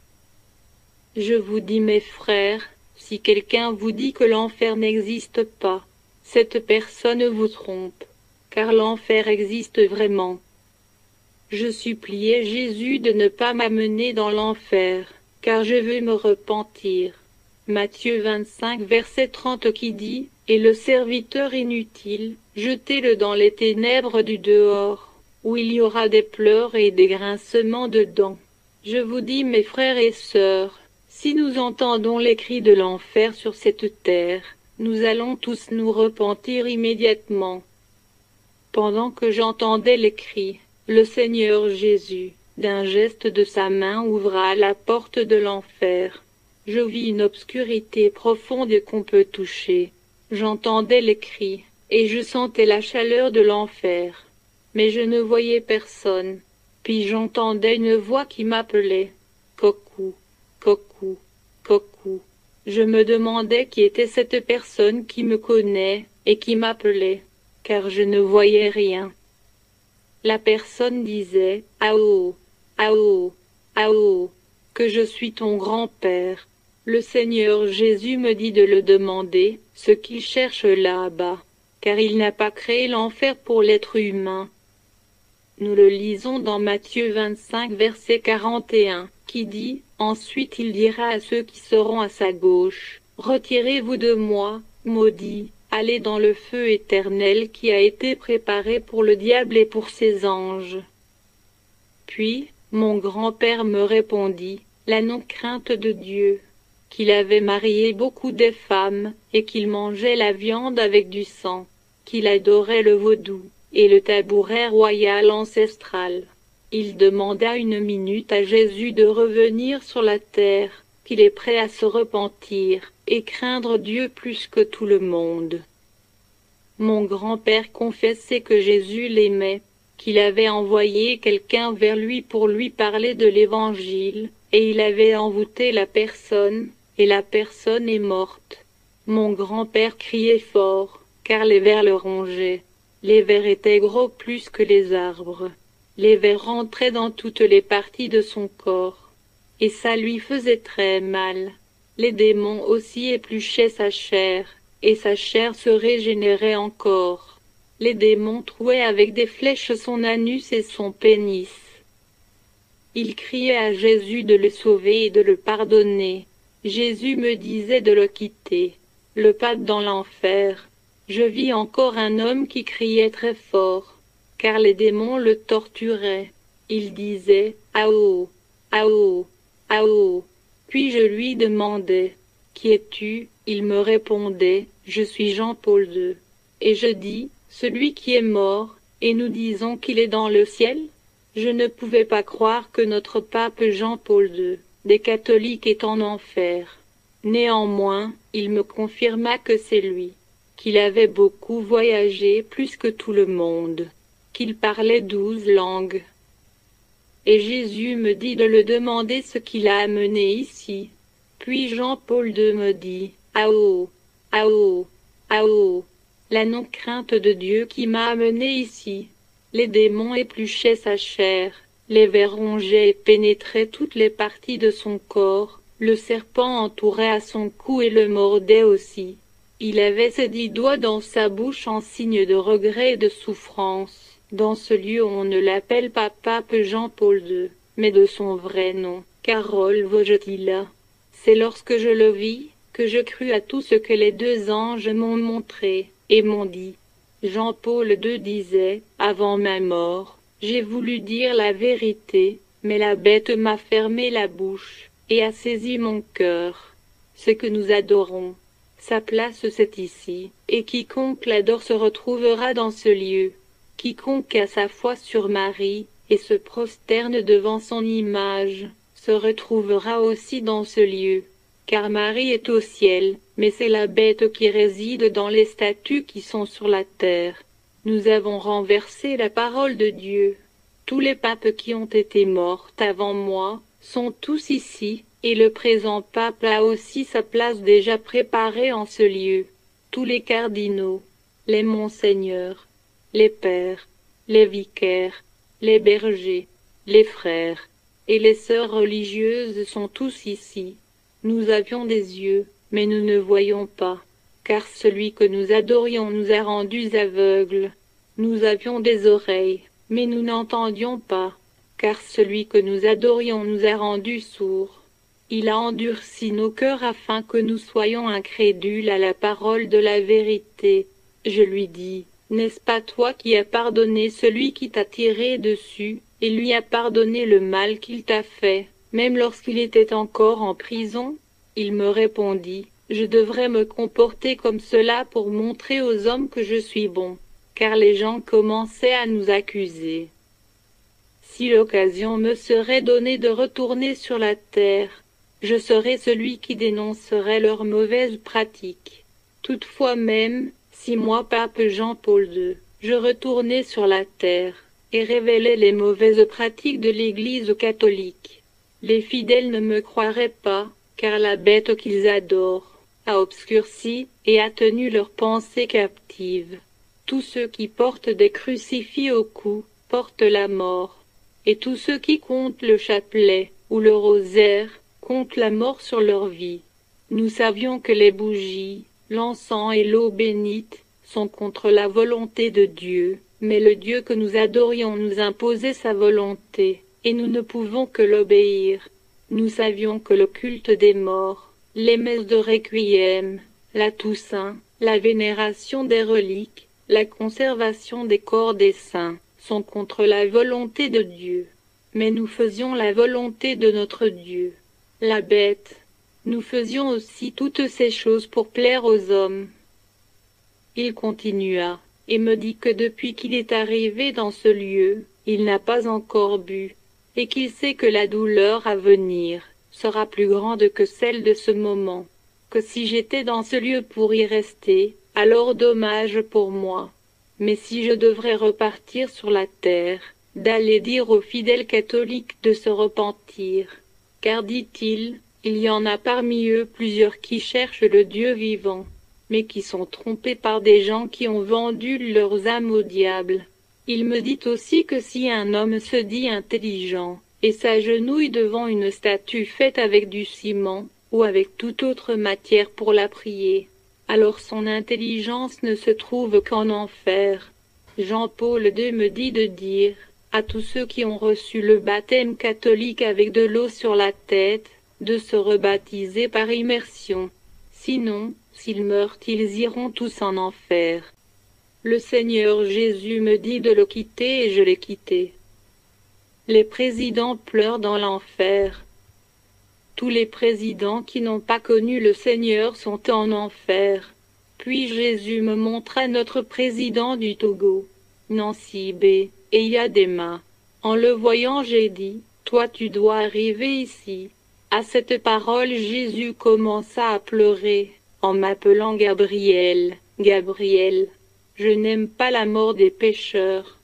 S1: Je vous dis, mes frères, si quelqu'un vous dit que l'enfer n'existe pas, cette personne vous trompe, car l'enfer existe vraiment. Je suppliais Jésus de ne pas m'amener dans l'enfer, car je veux me repentir. Matthieu 25 verset 30 qui dit, « Et le serviteur inutile, jetez-le dans les ténèbres du dehors, où il y aura des pleurs et des grincements de dents. » Je vous dis, mes frères et sœurs, si nous entendons les cris de l'enfer sur cette terre, nous allons tous nous repentir immédiatement. Pendant que j'entendais les cris, le Seigneur Jésus, d'un geste de sa main, ouvra la porte de l'enfer. Je vis une obscurité profonde qu'on peut toucher. J'entendais les cris, et je sentais la chaleur de l'enfer. Mais je ne voyais personne. Puis j'entendais une voix qui m'appelait. Coucou, coucou, coucou. Je me demandais qui était cette personne qui me connaît et qui m'appelait, car je ne voyais rien. La personne disait « Ao, Ao, Ao, que je suis ton grand-père. » Le Seigneur Jésus me dit de le demander, ce qu'il cherche là-bas, car il n'a pas créé l'enfer pour l'être humain. Nous le lisons dans Matthieu 25 verset 41. qui dit, ensuite il dira à ceux qui seront à sa gauche, retirez-vous de moi, maudits, allez dans le feu éternel qui a été préparé pour le diable et pour ses anges. Puis, mon grand-père me répondit, la non-crainte de Dieu, qu'il avait marié beaucoup de femmes, et qu'il mangeait la viande avec du sang, qu'il adorait le vaudou, et le tabouret royal ancestral. Il demanda une minute à Jésus de revenir sur la terre, qu'il est prêt à se repentir, et craindre Dieu plus que tout le monde. Mon grand-père confessait que Jésus l'aimait, qu'il avait envoyé quelqu'un vers lui pour lui parler de l'Évangile, et il avait envoûté la personne, et la personne est morte. Mon grand-père criait fort, car les vers le rongeaient. Les vers étaient gros plus que les arbres. Les vers rentraient dans toutes les parties de son corps, et ça lui faisait très mal. Les démons aussi épluchaient sa chair, et sa chair se régénérait encore. Les démons trouaient avec des flèches son anus et son pénis. Il criait à Jésus de le sauver et de le pardonner. Jésus me disait de le quitter, le pas dans l'enfer. Je vis encore un homme qui criait très fort, car les démons le torturaient. Il disait « Ao, Ao, Ao ». Puis je lui demandais « Qui es-tu » Il me répondait « Je suis Jean-Paul II ». Et je dis « Celui qui est mort, et nous disons qu'il est dans le ciel ?» Je ne pouvais pas croire que notre pape Jean-Paul II, des catholiques, est en enfer. Néanmoins, il me confirma que c'est lui, qu'il avait beaucoup voyagé plus que tout le monde, qu'il parlait 12 langues. Et Jésus me dit de le demander ce qui l'a amené ici. Puis Jean-Paul II me dit « Ao, Ao, Ao ». La non-crainte de Dieu qui m'a amené ici. Les démons épluchaient sa chair, les vers rongeaient et pénétraient toutes les parties de son corps, le serpent entourait à son cou et le mordait aussi. Il avait ses 10 doigts dans sa bouche en signe de regret et de souffrance. Dans ce lieu on ne l'appelle pas pape Jean-Paul II, mais de son vrai nom, Karol Wojtyla. C'est lorsque je le vis, que je crus à tout ce que les 2 anges m'ont montré, et m'ont dit. Jean-Paul II disait, avant ma mort, j'ai voulu dire la vérité, mais la bête m'a fermé la bouche, et a saisi mon cœur. Ce que nous adorons, sa place c'est ici, et quiconque l'adore se retrouvera dans ce lieu. Quiconque a sa foi sur Marie, et se prosterne devant son image, se retrouvera aussi dans ce lieu. Car Marie est au ciel, mais c'est la bête qui réside dans les statues qui sont sur la terre. Nous avons renversé la parole de Dieu. Tous les papes qui ont été morts avant moi sont tous ici, et le présent pape a aussi sa place déjà préparée en ce lieu. Tous les cardinaux, les monseigneurs, les pères, les vicaires, les bergers, les frères, et les sœurs religieuses sont tous ici. Nous avions des yeux, mais nous ne voyons pas, car celui que nous adorions nous a rendus aveugles. Nous avions des oreilles, mais nous n'entendions pas, car celui que nous adorions nous a rendus sourds. Il a endurci nos cœurs afin que nous soyons incrédules à la parole de la vérité. Je lui dis, n'est-ce pas toi qui as pardonné celui qui t'a tiré dessus, et lui as pardonné le mal qu'il t'a fait, même lorsqu'il était encore en prison? Il me répondit, je devrais me comporter comme cela pour montrer aux hommes que je suis bon, car les gens commençaient à nous accuser. Si l'occasion me serait donnée de retourner sur la terre, je serais celui qui dénoncerait leurs mauvaises pratiques. Toutefois même, si moi, pape Jean-Paul II, je retournais sur la terre, et révélais les mauvaises pratiques de l'Église catholique, les fidèles ne me croiraient pas, car la bête qu'ils adorent a obscurci et a tenu leurs pensées captives. Tous ceux qui portent des crucifix au cou portent la mort, et tous ceux qui comptent le chapelet ou le rosaire comptent la mort sur leur vie. Nous savions que les bougies, l'encens et l'eau bénite sont contre la volonté de Dieu, mais le Dieu que nous adorions nous imposait sa volonté, et nous ne pouvons que l'obéir. Nous savions que le culte des morts, les messes de requiem, la Toussaint, la vénération des reliques, la conservation des corps des saints, sont contre la volonté de Dieu. Mais nous faisions la volonté de notre Dieu. La bête. Nous faisions aussi toutes ces choses pour plaire aux hommes. Il continua, et me dit que depuis qu'il est arrivé dans ce lieu, il n'a pas encore bu, et qu'il sait que la douleur à venir sera plus grande que celle de ce moment, que si j'étais dans ce lieu pour y rester, alors dommage pour moi. Mais si je devrais repartir sur la terre, d'aller dire aux fidèles catholiques de se repentir, car dit-il, il y en a parmi eux plusieurs qui cherchent le Dieu vivant, mais qui sont trompés par des gens qui ont vendu leurs âmes au diable. Il me dit aussi que si un homme se dit intelligent, et s'agenouille devant une statue faite avec du ciment, ou avec toute autre matière pour la prier, alors son intelligence ne se trouve qu'en enfer. Jean-Paul II me dit de dire, à tous ceux qui ont reçu le baptême catholique avec de l'eau sur la tête, de se rebaptiser par immersion. Sinon, s'ils meurent, ils iront tous en enfer. Le Seigneur Jésus me dit de le quitter et je l'ai quitté. Les présidents pleurent dans l'enfer. Tous les présidents qui n'ont pas connu le Seigneur sont en enfer. Puis Jésus me montra notre président du Togo, Nancy B. Eyadema. En le voyant, j'ai dit, « Toi tu dois arriver ici. » À cette parole, Jésus commença à pleurer, en m'appelant Gabriel, Gabriel. Je n'aime pas la mort des pécheurs.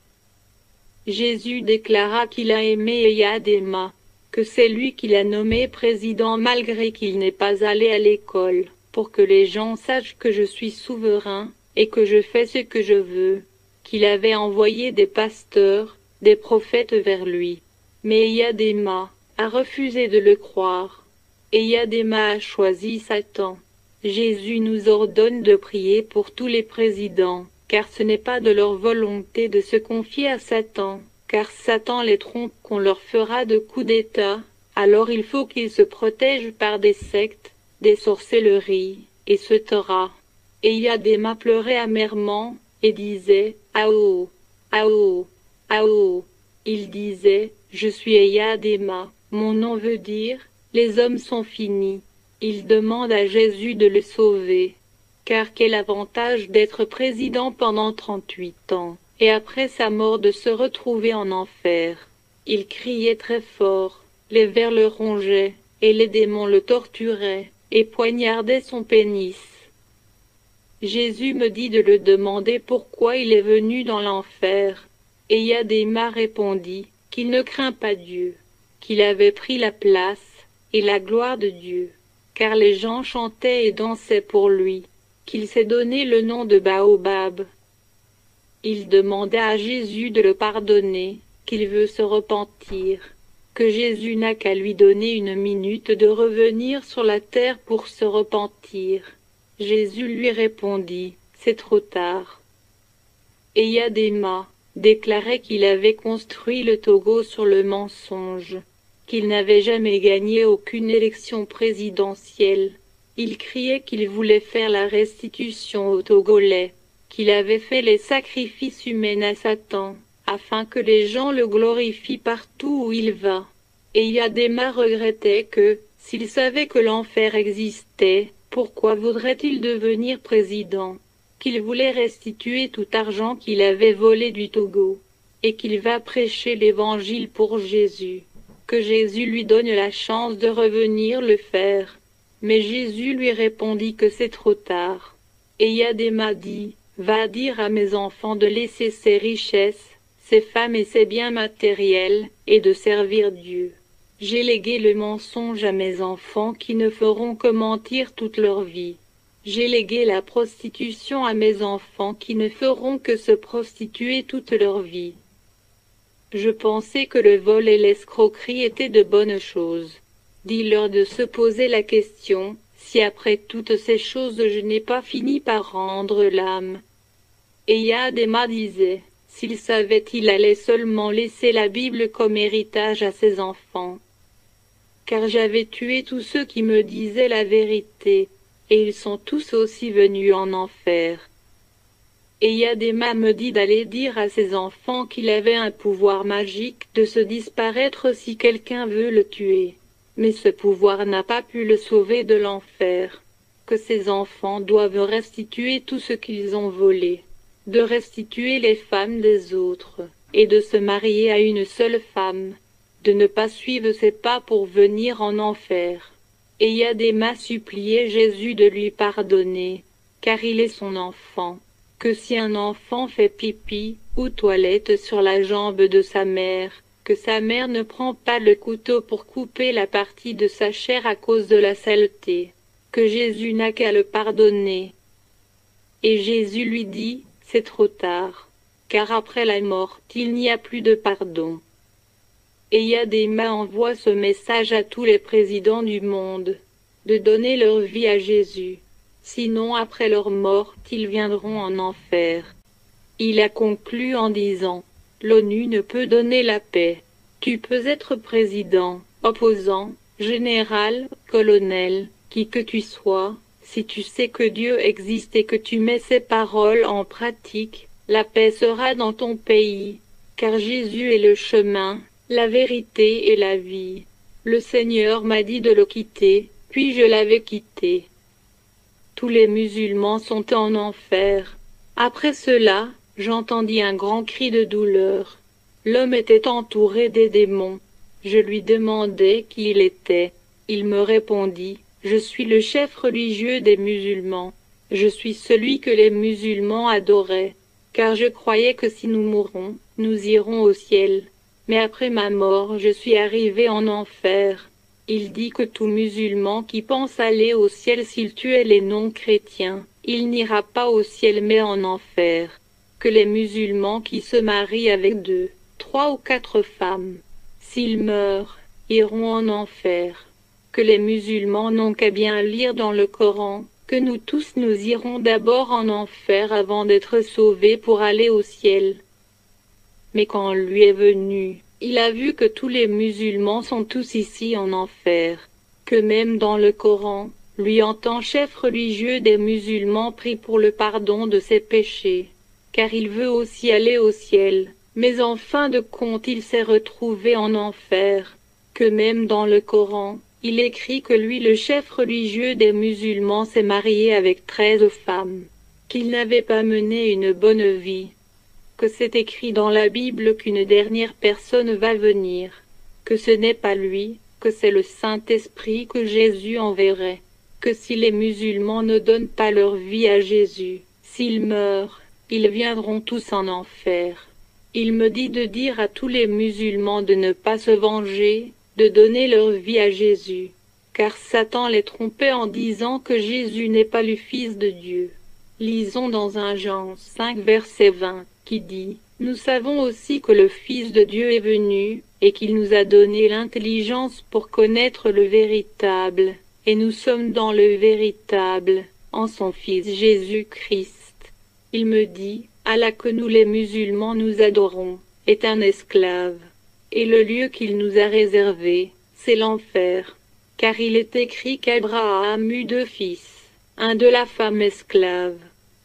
S1: Jésus déclara qu'il a aimé Eyadema, que c'est lui qui l'a nommé président malgré qu'il n'est pas allé à l'école, pour que les gens sachent que je suis souverain et que je fais ce que je veux, qu'il avait envoyé des pasteurs, des prophètes vers lui. Mais Eyadema a refusé de le croire. Eyadema a choisi Satan. Jésus nous ordonne de prier pour tous les présidents, car ce n'est pas de leur volonté de se confier à Satan, car Satan les trompe qu'on leur fera de coups d'État, alors il faut qu'ils se protègent par des sectes, des sorcelleries, et se taira. Eyadema pleurait amèrement, et disait « Ao, Ao, Ao ». Il disait « Je suis Eyadema ». Mon nom veut dire « Les hommes sont finis ». Il demande à Jésus de le sauver. Car quel avantage d'être président pendant 38 ans, et après sa mort de se retrouver en enfer. Il criait très fort, les vers le rongeaient, et les démons le torturaient, et poignardaient son pénis. Jésus me dit de le demander pourquoi il est venu dans l'enfer. Et Eyadema répondit qu'il ne craint pas Dieu, qu'il avait pris la place et la gloire de Dieu, car les gens chantaient et dansaient pour lui, qu'il s'est donné le nom de Baobab. Il demanda à Jésus de le pardonner, qu'il veut se repentir, que Jésus n'a qu'à lui donner une minute de revenir sur la terre pour se repentir. Jésus lui répondit, « C'est trop tard. » Eyadema déclarait qu'il avait construit le Togo sur le mensonge, qu'il n'avait jamais gagné aucune élection présidentielle. Il criait qu'il voulait faire la restitution aux Togolais, qu'il avait fait les sacrifices humains à Satan, afin que les gens le glorifient partout où il va. Et Eyadema regrettait que, s'il savait que l'enfer existait, pourquoi voudrait-il devenir président? Qu'il voulait restituer tout argent qu'il avait volé du Togo, et qu'il va prêcher l'évangile pour Jésus, que Jésus lui donne la chance de revenir le faire. Mais Jésus lui répondit que c'est trop tard. Et Eyadema dit, « Va dire à mes enfants de laisser ses richesses, ses femmes et ses biens matériels, et de servir Dieu. J'ai légué le mensonge à mes enfants qui ne feront que mentir toute leur vie. J'ai légué la prostitution à mes enfants qui ne feront que se prostituer toute leur vie. Je pensais que le vol et l'escroquerie étaient de bonnes choses. Dis-leur de se poser la question, si après toutes ces choses je n'ai pas fini par rendre l'âme. » Et Eyadema disait, s'il savait, il allait seulement laisser la Bible comme héritage à ses enfants. car j'avais tué tous ceux qui me disaient la vérité, et ils sont tous aussi venus en enfer. Et Yadema me dit d'aller dire à ses enfants qu'il avait un pouvoir magique de se disparaître si quelqu'un veut le tuer. Mais ce pouvoir n'a pas pu le sauver de l'enfer. Que ses enfants doivent restituer tout ce qu'ils ont volé, de restituer les femmes des autres, et de se marier à une seule femme, de ne pas suivre ses pas pour venir en enfer. Et Yadema suppliait Jésus de lui pardonner, car il est son enfant. Que si un enfant fait pipi ou toilette sur la jambe de sa mère, que sa mère ne prend pas le couteau pour couper la partie de sa chair à cause de la saleté, que Jésus n'a qu'à le pardonner. Et Jésus lui dit, c'est trop tard, car après la mort, il n'y a plus de pardon. Et Yadema envoie ce message à tous les présidents du monde, de donner leur vie à Jésus. Sinon après leur mort, ils viendront en enfer. Il a conclu en disant, l'ONU ne peut donner la paix. Tu peux être président, opposant, général, colonel, qui que tu sois, si tu sais que Dieu existe et que tu mets ses paroles en pratique, la paix sera dans ton pays, car Jésus est le chemin, la vérité et la vie. Le Seigneur m'a dit de le quitter, puis je l'avais quitté. Tous les musulmans sont en enfer. Après cela, j'entendis un grand cri de douleur. L'homme était entouré des démons. Je lui demandai qui il était. Il me répondit, je suis le chef religieux des musulmans. Je suis celui que les musulmans adoraient, car je croyais que si nous mourons, nous irons au ciel. Mais après ma mort, je suis arrivé en enfer. Il dit que tout musulman qui pense aller au ciel s'il tuait les non-chrétiens, il n'ira pas au ciel mais en enfer. Que les musulmans qui se marient avec 2, 3 ou 4 femmes, s'ils meurent, iront en enfer. Que les musulmans n'ont qu'à bien lire dans le Coran, que nous tous nous irons d'abord en enfer avant d'être sauvés pour aller au ciel. Mais quand lui est venu, il a vu que tous les musulmans sont tous ici en enfer, que même dans le Coran, lui en tant chef religieux des musulmans prie pour le pardon de ses péchés, car il veut aussi aller au ciel, mais en fin de compte il s'est retrouvé en enfer, que même dans le Coran, il écrit que lui le chef religieux des musulmans s'est marié avec 13 femmes, qu'il n'avait pas mené une bonne vie, que c'est écrit dans la Bible qu'une dernière personne va venir, que ce n'est pas lui, que c'est le Saint-Esprit que Jésus enverrait, que si les musulmans ne donnent pas leur vie à Jésus, s'ils meurent, ils viendront tous en enfer. Il me dit de dire à tous les musulmans de ne pas se venger, de donner leur vie à Jésus, car Satan les trompait en disant que Jésus n'est pas le Fils de Dieu. Lisons dans 1 Jean 5 verset 20, qui dit « Nous savons aussi que le Fils de Dieu est venu, et qu'il nous a donné l'intelligence pour connaître le véritable, et nous sommes dans le véritable, en son Fils Jésus-Christ. » Il me dit « Allah que nous les musulmans nous adorons, est un esclave, et le lieu qu'il nous a réservé, c'est l'enfer. Car il est écrit qu'Abraham eut 2 fils, un de la femme esclave,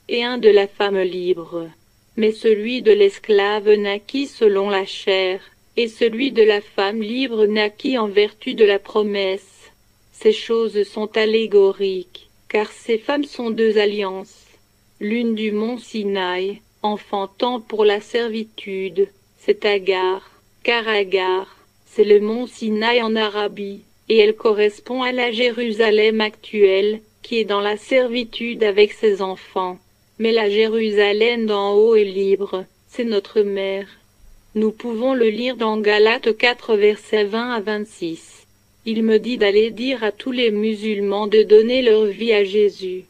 S1: et un de la femme libre. Mais celui de l'esclave naquit selon la chair, et celui de la femme libre naquit en vertu de la promesse. Ces choses sont allégoriques, car ces femmes sont 2 alliances. L'une du mont Sinaï, enfantant pour la servitude, c'est Agar, car Agar, c'est le mont Sinaï en Arabie, et elle correspond à la Jérusalem actuelle, qui est dans la servitude avec ses enfants. Mais la Jérusalem d'en haut est libre, c'est notre mère. Nous pouvons le lire dans Galates 4 versets 20 à 26. Il me dit d'aller dire à tous les musulmans de donner leur vie à Jésus.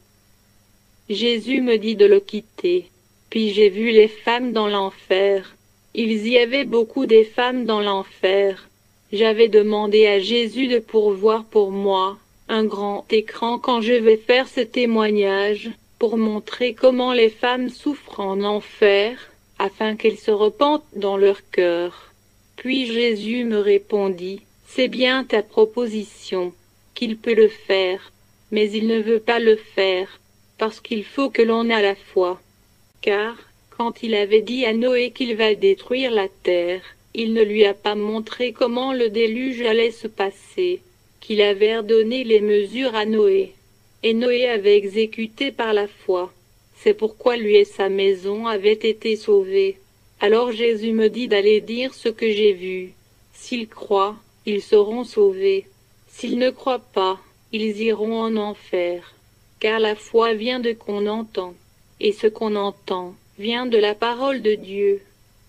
S1: Jésus me dit de le quitter. Puis j'ai vu les femmes dans l'enfer. Il y avait beaucoup des femmes dans l'enfer. J'avais demandé à Jésus de pourvoir pour moi un grand écran quand je vais faire ce témoignage, pour montrer comment les femmes souffrent en enfer, afin qu'elles se repentent dans leur cœur. Puis Jésus me répondit, C'est bien ta proposition, qu'il peut le faire, mais il ne veut pas le faire, parce qu'il faut que l'on ait la foi. Car, quand il avait dit à Noé qu'il va détruire la terre, il ne lui a pas montré comment le déluge allait se passer, qu'il avait ordonné les mesures à Noé. Et Noé avait exécuté par la foi. C'est pourquoi lui et sa maison avaient été sauvés. Alors Jésus me dit d'aller dire ce que j'ai vu. S'ils croient, ils seront sauvés. S'ils ne croient pas, ils iront en enfer. Car la foi vient de qu'on entend, et ce qu'on entend vient de la parole de Dieu.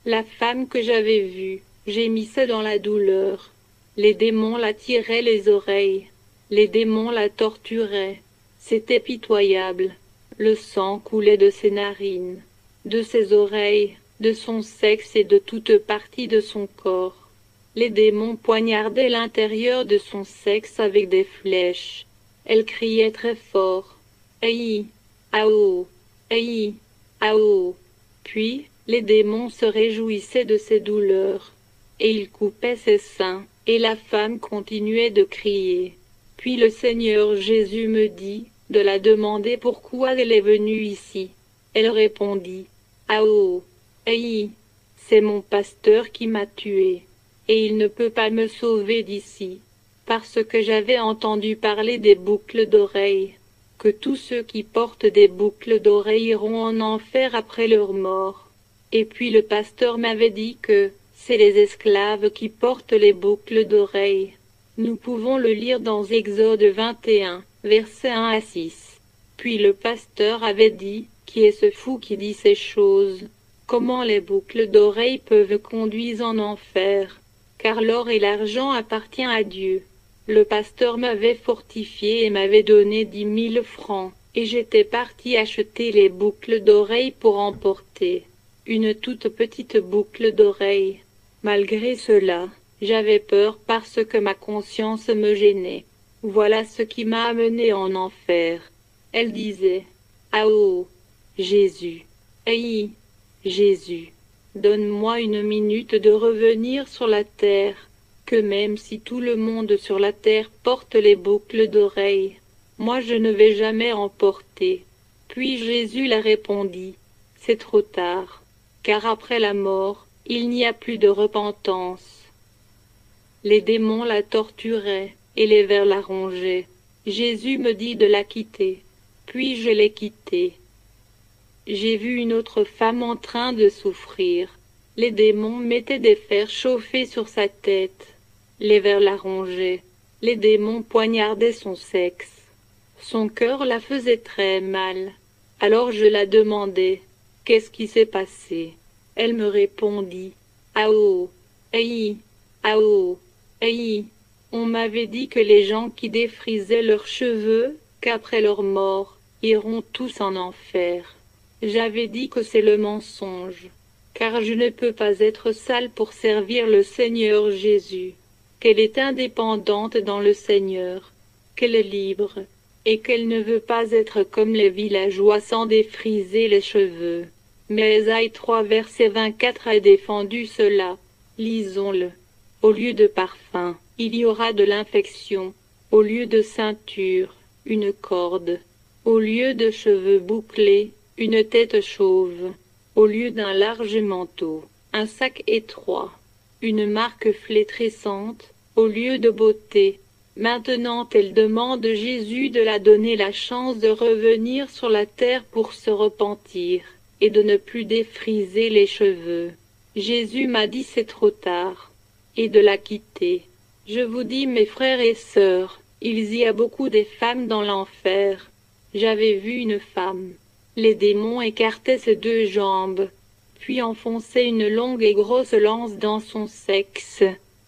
S1: La femme que j'avais vue gémissait dans la douleur. Les démons la tiraient les oreilles. Les démons la torturaient. C'était pitoyable. Le sang coulait de ses narines, de ses oreilles, de son sexe et de toute partie de son corps. Les démons poignardaient l'intérieur de son sexe avec des flèches. Elle criait très fort. Aïe, ao, aïe, ao. Puis, les démons se réjouissaient de ses douleurs, et ils coupaient ses seins, et la femme continuait de crier. Puis le Seigneur Jésus me dit de la demander pourquoi elle est venue ici. Elle répondit, ao, aïe, c'est mon pasteur qui m'a tué, et il ne peut pas me sauver d'ici, parce que j'avais entendu parler des boucles d'oreilles, que tous ceux qui portent des boucles d'oreilles iront en enfer après leur mort. Et puis le pasteur m'avait dit que c'est les esclaves qui portent les boucles d'oreilles. Nous pouvons le lire dans Exode 21, versets 1 à 6. Puis le pasteur avait dit, qui est ce fou qui dit ces choses? Comment les boucles d'oreilles peuvent conduire en enfer? Car l'or et l'argent appartiennent à Dieu. Le pasteur m'avait fortifié et m'avait donné 10 000 francs, et j'étais parti acheter les boucles d'oreilles pour emporter. Une toute petite boucle d'oreille. Malgré cela, j'avais peur parce que ma conscience me gênait. Voilà ce qui m'a amené en enfer. Elle disait, ao, Jésus, aïe, Jésus, donne-moi une minute de revenir sur la terre, que même si tout le monde sur la terre porte les boucles d'oreilles, moi je ne vais jamais en porter. Puis Jésus la répondit, c'est trop tard, car après la mort, il n'y a plus de repentance. Les démons la torturaient, et les vers la rongeaient. Jésus me dit de la quitter, puis je l'ai quittée. J'ai vu une autre femme en train de souffrir. Les démons mettaient des fers chauffés sur sa tête. Les vers la rongeaient. Les démons poignardaient son sexe. Son cœur la faisait très mal. Alors je la demandai, qu'est-ce qui s'est passé? Elle me répondit, ao, aïe, ao, aïe. On m'avait dit que les gens qui défrisaient leurs cheveux, qu'après leur mort, iront tous en enfer. J'avais dit que c'est le mensonge, car je ne peux pas être sale pour servir le Seigneur Jésus, qu'elle est indépendante dans le Seigneur, qu'elle est libre, et qu'elle ne veut pas être comme les villageois sans défriser les cheveux. Mais Ésaïe 3 verset 24 a défendu cela. Lisons-le. Au lieu de parfum, il y aura de l'infection. Au lieu de ceinture, une corde. Au lieu de cheveux bouclés, une tête chauve. Au lieu d'un large manteau, un sac étroit. Une marque flétrissante, au lieu de beauté. Maintenant elle demande Jésus de la donner la chance de revenir sur la terre pour se repentir, et de ne plus défriser les cheveux. Jésus m'a dit c'est trop tard, et de la quitter. Je vous dis mes frères et sœurs, il y a beaucoup des femmes dans l'enfer. J'avais vu une femme. Les démons écartaient ses 2 jambes, puis enfonçaient une longue et grosse lance dans son sexe.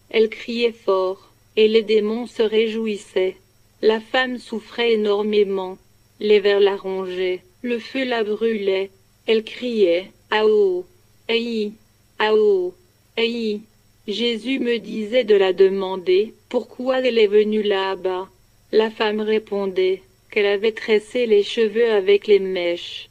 S1: Elle criait fort, et les démons se réjouissaient. La femme souffrait énormément. Les vers la rongeaient, le feu la brûlait. Elle criait, ao, aïe, ao, aïe. Jésus me disait de la demander pourquoi elle est venue là-bas. La femme répondait qu'elle avait tressé les cheveux avec les mèches.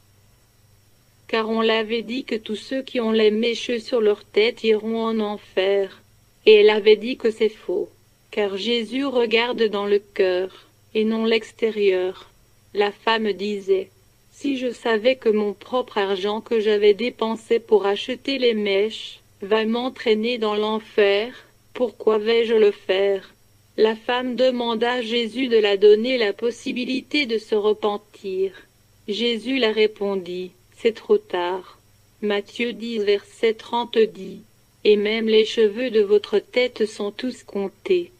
S1: Car on l'avait dit que tous ceux qui ont les mèches sur leur tête iront en enfer. Et elle avait dit que c'est faux. car Jésus regarde dans le cœur, et non l'extérieur. La femme disait, « Si je savais que mon propre argent que j'avais dépensé pour acheter les mèches va m'entraîner dans l'enfer, pourquoi vais-je le faire ?» La femme demanda à Jésus de la donner la possibilité de se repentir. Jésus la répondit, « C'est trop tard. » Matthieu 10 verset 30 dit, « Et même les cheveux de votre tête sont tous comptés. »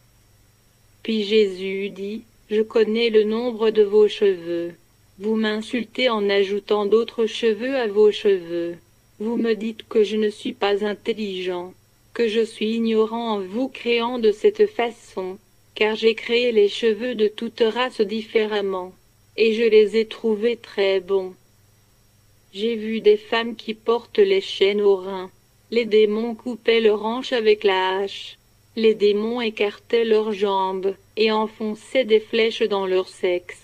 S1: Puis Jésus dit, « Je connais le nombre de vos cheveux. Vous m'insultez en ajoutant d'autres cheveux à vos cheveux. Vous me dites que je ne suis pas intelligent, que je suis ignorant en vous créant de cette façon, car j'ai créé les cheveux de toute race différemment, et je les ai trouvés très bons. J'ai vu des femmes qui portent les chaînes aux reins. Les démons coupaient leurs hanches avec la hache. Les démons écartaient leurs jambes, et enfonçaient des flèches dans leur sexe.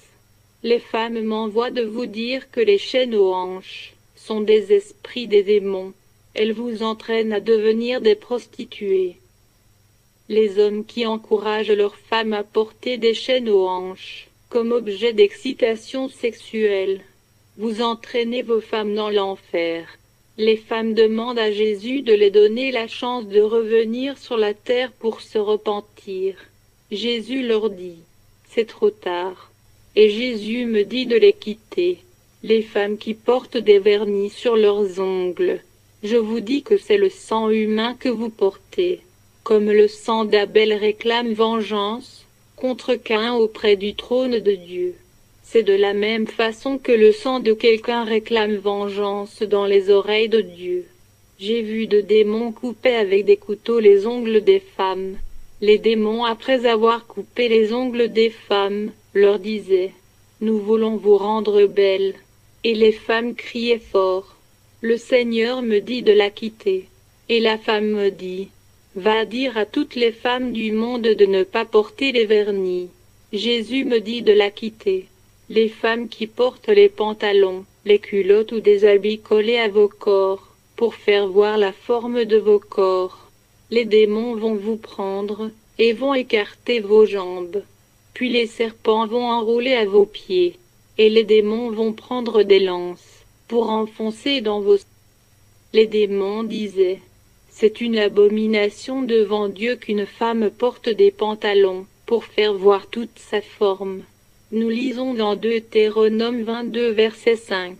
S1: Les femmes m'envoient de vous dire que les chaînes aux hanches sont des esprits des démons. Elles vous entraînent à devenir des prostituées. Les hommes qui encouragent leurs femmes à porter des chaînes aux hanches, comme objet d'excitation sexuelle, vous entraînez vos femmes dans l'enfer. Les femmes demandent à Jésus de les donner la chance de revenir sur la terre pour se repentir. Jésus leur dit, « C'est trop tard. » Et Jésus me dit de les quitter. Les femmes qui portent des vernis sur leurs ongles, je vous dis que c'est le sang humain que vous portez. Comme le sang d'Abel réclame vengeance contre Caïn auprès du trône de Dieu. C'est de la même façon que le sang de quelqu'un réclame vengeance dans les oreilles de Dieu. J'ai vu de démons couper avec des couteaux les ongles des femmes. Les démons, après avoir coupé les ongles des femmes, leur disaient, « Nous voulons vous rendre belles. » Et les femmes criaient fort. Le Seigneur me dit de la quitter. Et la femme me dit, « Va dire à toutes les femmes du monde de ne pas porter les vernis. » Jésus me dit de la quitter. Les femmes qui portent les pantalons, les culottes ou des habits collés à vos corps, pour faire voir la forme de vos corps. Les démons vont vous prendre, et vont écarter vos jambes. Puis les serpents vont enrouler à vos pieds, et les démons vont prendre des lances, pour enfoncer dans vos... Les démons disaient, « C'est une abomination devant Dieu qu'une femme porte des pantalons, pour faire voir toute sa forme. » Nous lisons dans Deutéronome 22 verset 5.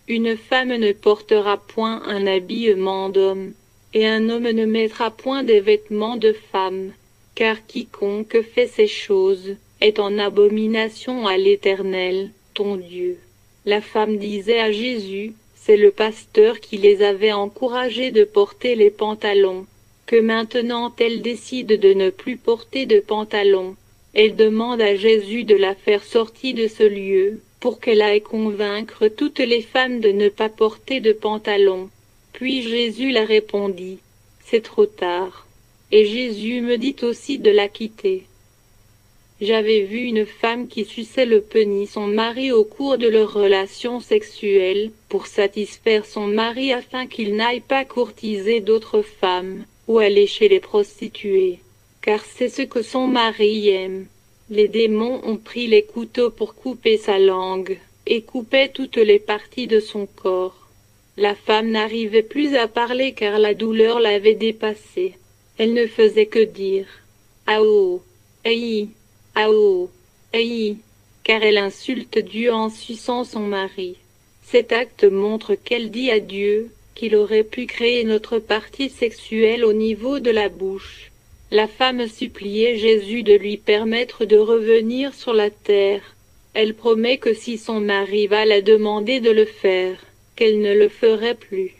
S1: Une femme ne portera point un habillement d'homme, et un homme ne mettra point des vêtements de femme, car quiconque fait ces choses est en abomination à l'Éternel, ton Dieu. La femme disait à Jésus, c'est le pasteur qui les avait encouragés de porter les pantalons, que maintenant elle décide de ne plus porter de pantalons. Elle demande à Jésus de la faire sortir de ce lieu, pour qu'elle aille convaincre toutes les femmes de ne pas porter de pantalons. Puis Jésus la répondit, « C'est trop tard. » Et Jésus me dit aussi de la quitter. J'avais vu une femme qui suçait le pénis son mari au cours de leur relation sexuelle, pour satisfaire son mari afin qu'il n'aille pas courtiser d'autres femmes, ou aller chez les prostituées. Car c'est ce que son mari aime. Les démons ont pris les couteaux pour couper sa langue, et coupaient toutes les parties de son corps. La femme n'arrivait plus à parler car la douleur l'avait dépassée. Elle ne faisait que dire « Aou, aïe, aou, aïe », car elle insulte Dieu en suçant son mari. Cet acte montre qu'elle dit à Dieu qu'il aurait pu créer notre partie sexuelle au niveau de la bouche. La femme suppliait Jésus de lui permettre de revenir sur la terre. Elle promet que si son mari va la demander de le faire, qu'elle ne le ferait plus.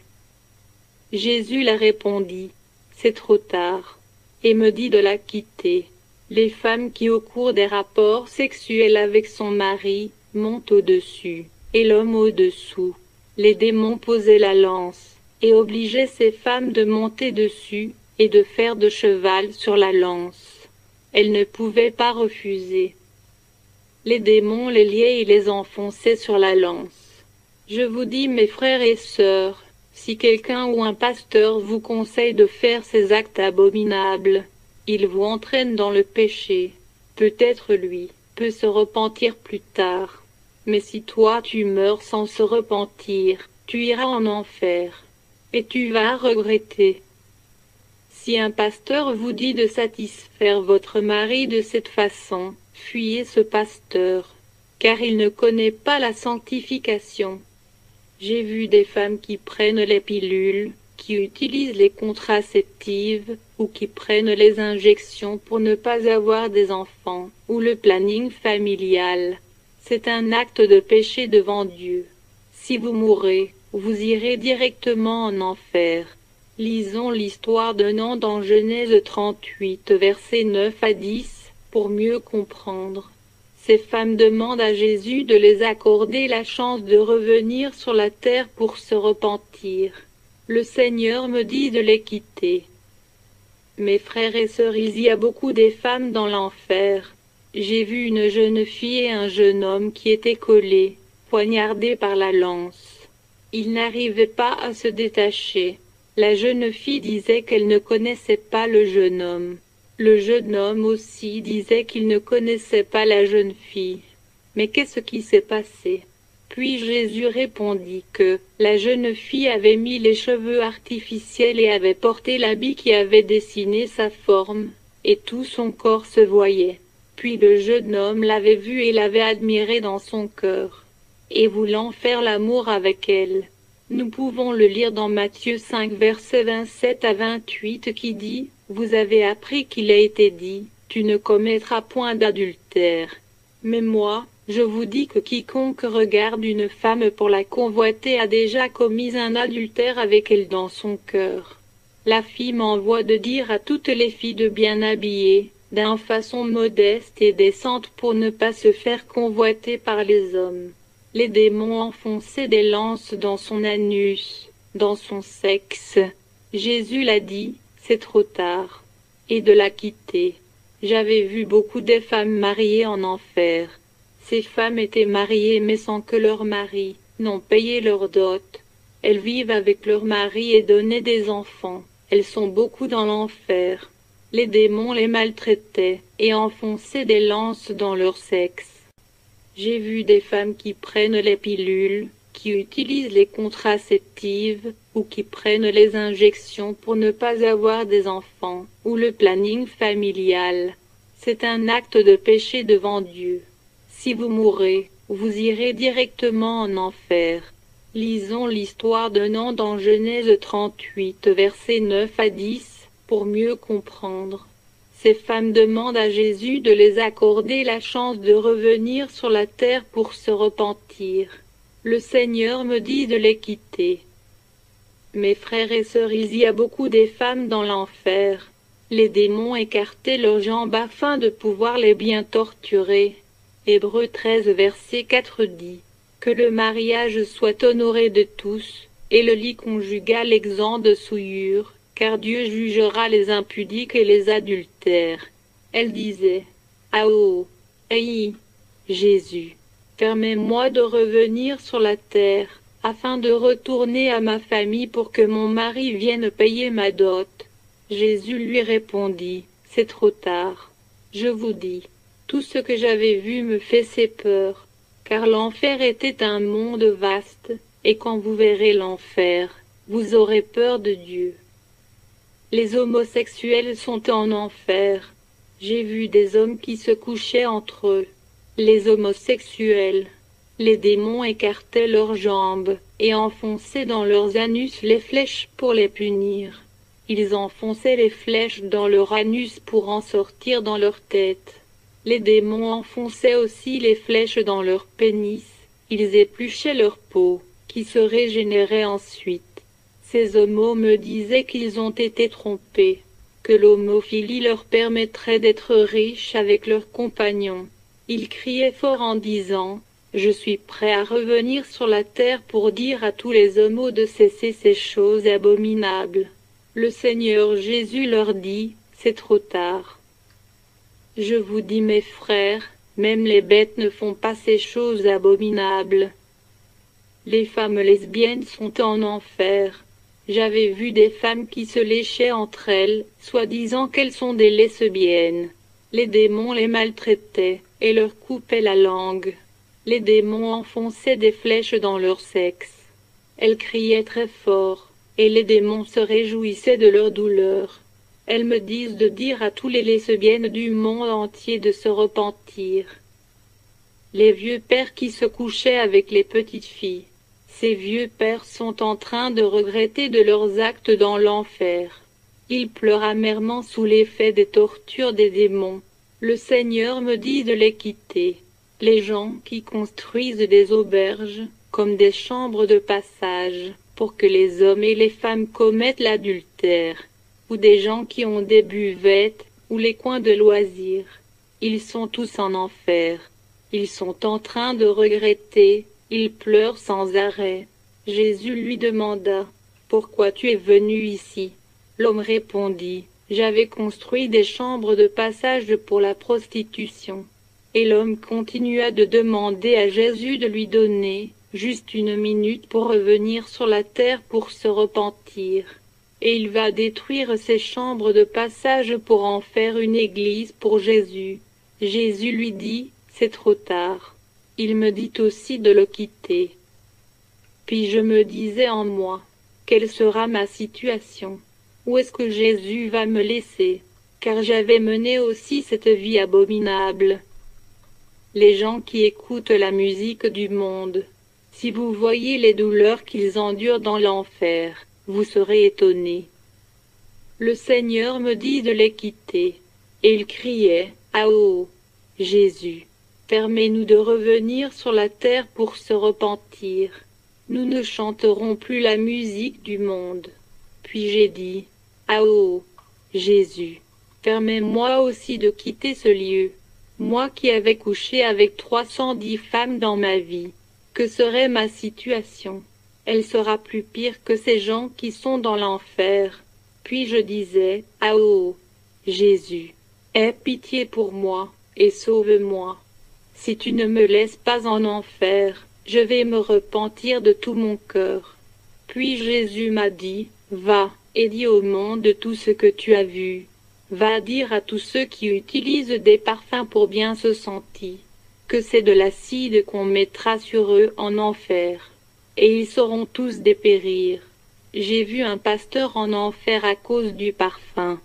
S1: Jésus la répondit, « C'est trop tard », et me dit de la quitter. Les femmes qui au cours des rapports sexuels avec son mari montent au-dessus, et l'homme au-dessous. Les démons posaient la lance, et obligeaient ces femmes de monter dessus, et de faire de cheval sur la lance. Elles ne pouvaient pas refuser. Les démons les liaient et les enfonçaient sur la lance. Je vous dis, mes frères et sœurs, si quelqu'un ou un pasteur vous conseille de faire ces actes abominables, il vous entraîne dans le péché. Peut-être lui peut se repentir plus tard. Mais si toi tu meurs sans se repentir, tu iras en enfer. Et tu vas regretter. Si un pasteur vous dit de satisfaire votre mari de cette façon, fuyez ce pasteur, car il ne connaît pas la sanctification. J'ai vu des femmes qui prennent les pilules, qui utilisent les contraceptives, ou qui prennent les injections pour ne pas avoir des enfants, ou le planning familial. C'est un acte de péché devant Dieu. Si vous mourrez, vous irez directement en enfer. Lisons l'histoire d'un an dans Genèse 38, versets 9 à 10, pour mieux comprendre. Ces femmes demandent à Jésus de les accorder la chance de revenir sur la terre pour se repentir. Le Seigneur me dit de les quitter. Mes frères et sœurs, il y a beaucoup de femmes dans l'enfer. J'ai vu une jeune fille et un jeune homme qui étaient collés, poignardés par la lance. Ils n'arrivaient pas à se détacher. La jeune fille disait qu'elle ne connaissait pas le jeune homme. Le jeune homme aussi disait qu'il ne connaissait pas la jeune fille. Mais qu'est-ce qui s'est passé? Puis Jésus répondit que la jeune fille avait mis les cheveux artificiels et avait porté l'habit qui avait dessiné sa forme, et tout son corps se voyait. Puis le jeune homme l'avait vue et l'avait admirée dans son cœur, et voulant faire l'amour avec elle. Nous pouvons le lire dans Matthieu 5 versets 27 à 28 qui dit « Vous avez appris qu'il a été dit, tu ne commettras point d'adultère. Mais moi, je vous dis que quiconque regarde une femme pour la convoiter a déjà commis un adultère avec elle dans son cœur. » La fille m'envoie de dire à toutes les filles de bien habiller, d'une façon modeste et décente pour ne pas se faire convoiter par les hommes. Les démons enfonçaient des lances dans son anus, dans son sexe. Jésus l'a dit, c'est trop tard. Et de la quitter. J'avais vu beaucoup de femmes mariées en enfer. Ces femmes étaient mariées mais sans que leur mari n'ont payé leur dot. Elles vivent avec leur mari et donnaient des enfants. Elles sont beaucoup dans l'enfer. Les démons les maltraitaient et enfonçaient des lances dans leur sexe. J'ai vu des femmes qui prennent les pilules, qui utilisent les contraceptives, ou qui prennent les injections pour ne pas avoir des enfants, ou le planning familial. C'est un acte de péché devant Dieu. Si vous mourrez, vous irez directement en enfer. Lisons l'histoire d'un an dans Genèse 38, versets 9 à 10, pour mieux comprendre. Ces femmes demandent à Jésus de les accorder la chance de revenir sur la terre pour se repentir. Le Seigneur me dit de les quitter. Mes frères et sœurs, il y a beaucoup de femmes dans l'enfer. Les démons écartaient leurs jambes afin de pouvoir les bien torturer. Hébreux 13 verset 4 dit « Que le mariage soit honoré de tous, et le lit conjugal exempt de souillure. Car Dieu jugera les impudiques et les adultères. » Elle disait, « Ah oh, aïe, Jésus, permets-moi de revenir sur la terre, afin de retourner à ma famille pour que mon mari vienne payer ma dot. » Jésus lui répondit, « C'est trop tard. Je vous dis, tout ce que j'avais vu me faisait peur, car l'enfer était un monde vaste, et quand vous verrez l'enfer, vous aurez peur de Dieu. » Les homosexuels sont en enfer. J'ai vu des hommes qui se couchaient entre eux. Les homosexuels. Les démons écartaient leurs jambes et enfonçaient dans leurs anus les flèches pour les punir. Ils enfonçaient les flèches dans leur anus pour en sortir dans leur tête. Les démons enfonçaient aussi les flèches dans leur pénis. Ils épluchaient leur peau, qui se régénérait ensuite. Ces homos me disaient qu'ils ont été trompés, que l'homophilie leur permettrait d'être riches avec leurs compagnons. Ils criaient fort en disant « Je suis prêt à revenir sur la terre pour dire à tous les homos de cesser ces choses abominables. » Le Seigneur Jésus leur dit « C'est trop tard. » Je vous dis mes frères, même les bêtes ne font pas ces choses abominables. Les femmes lesbiennes sont en enfer. J'avais vu des femmes qui se léchaient entre elles, soi-disant qu'elles sont des lesbiennes. Les démons les maltraitaient, et leur coupaient la langue. Les démons enfonçaient des flèches dans leur sexe. Elles criaient très fort, et les démons se réjouissaient de leur douleur. Elles me disent de dire à tous les lesbiennes du monde entier de se repentir. Les vieux pères qui se couchaient avec les petites filles. Ces vieux pères sont en train de regretter de leurs actes dans l'enfer. Ils pleurent amèrement sous l'effet des tortures des démons. Le Seigneur me dit de les quitter. Les gens qui construisent des auberges, comme des chambres de passage, pour que les hommes et les femmes commettent l'adultère, ou des gens qui ont des buvettes, ou les coins de loisirs. Ils sont tous en enfer. Ils sont en train de regretter, ils pleurent sans arrêt. Jésus lui demanda, « Pourquoi tu es venu ici ?» L'homme répondit, « J'avais construit des chambres de passage pour la prostitution. » Et l'homme continua de demander à Jésus de lui donner juste 1 minute pour revenir sur la terre pour se repentir. Et il va détruire ces chambres de passage pour en faire une église pour Jésus. Jésus lui dit, « C'est trop tard. » Il me dit aussi de le quitter. Puis je me disais en moi, quelle sera ma situation? Où est-ce que Jésus va me laisser? Car j'avais mené aussi cette vie abominable. Les gens qui écoutent la musique du monde, si vous voyez les douleurs qu'ils endurent dans l'enfer, vous serez étonnés. Le Seigneur me dit de les quitter, et il criait, « Ah oh, Jésus, permets-nous de revenir sur la terre pour se repentir. Nous ne chanterons plus la musique du monde. » Puis j'ai dit, « Ah oh, Jésus, permets-moi aussi de quitter ce lieu, moi qui avais couché avec 310 femmes dans ma vie. Que serait ma situation? Elle sera plus pire que ces gens qui sont dans l'enfer. » Puis je disais, « Ah oh, Jésus, aie pitié pour moi et sauve-moi. Si tu ne me laisses pas en enfer, je vais me repentir de tout mon cœur. » Puis Jésus m'a dit, « Va, et dis au monde tout ce que tu as vu. Va dire à tous ceux qui utilisent des parfums pour bien se sentir, que c'est de l'acide qu'on mettra sur eux en enfer, et ils seront tous dépérir. J'ai vu un pasteur en enfer à cause du parfum. »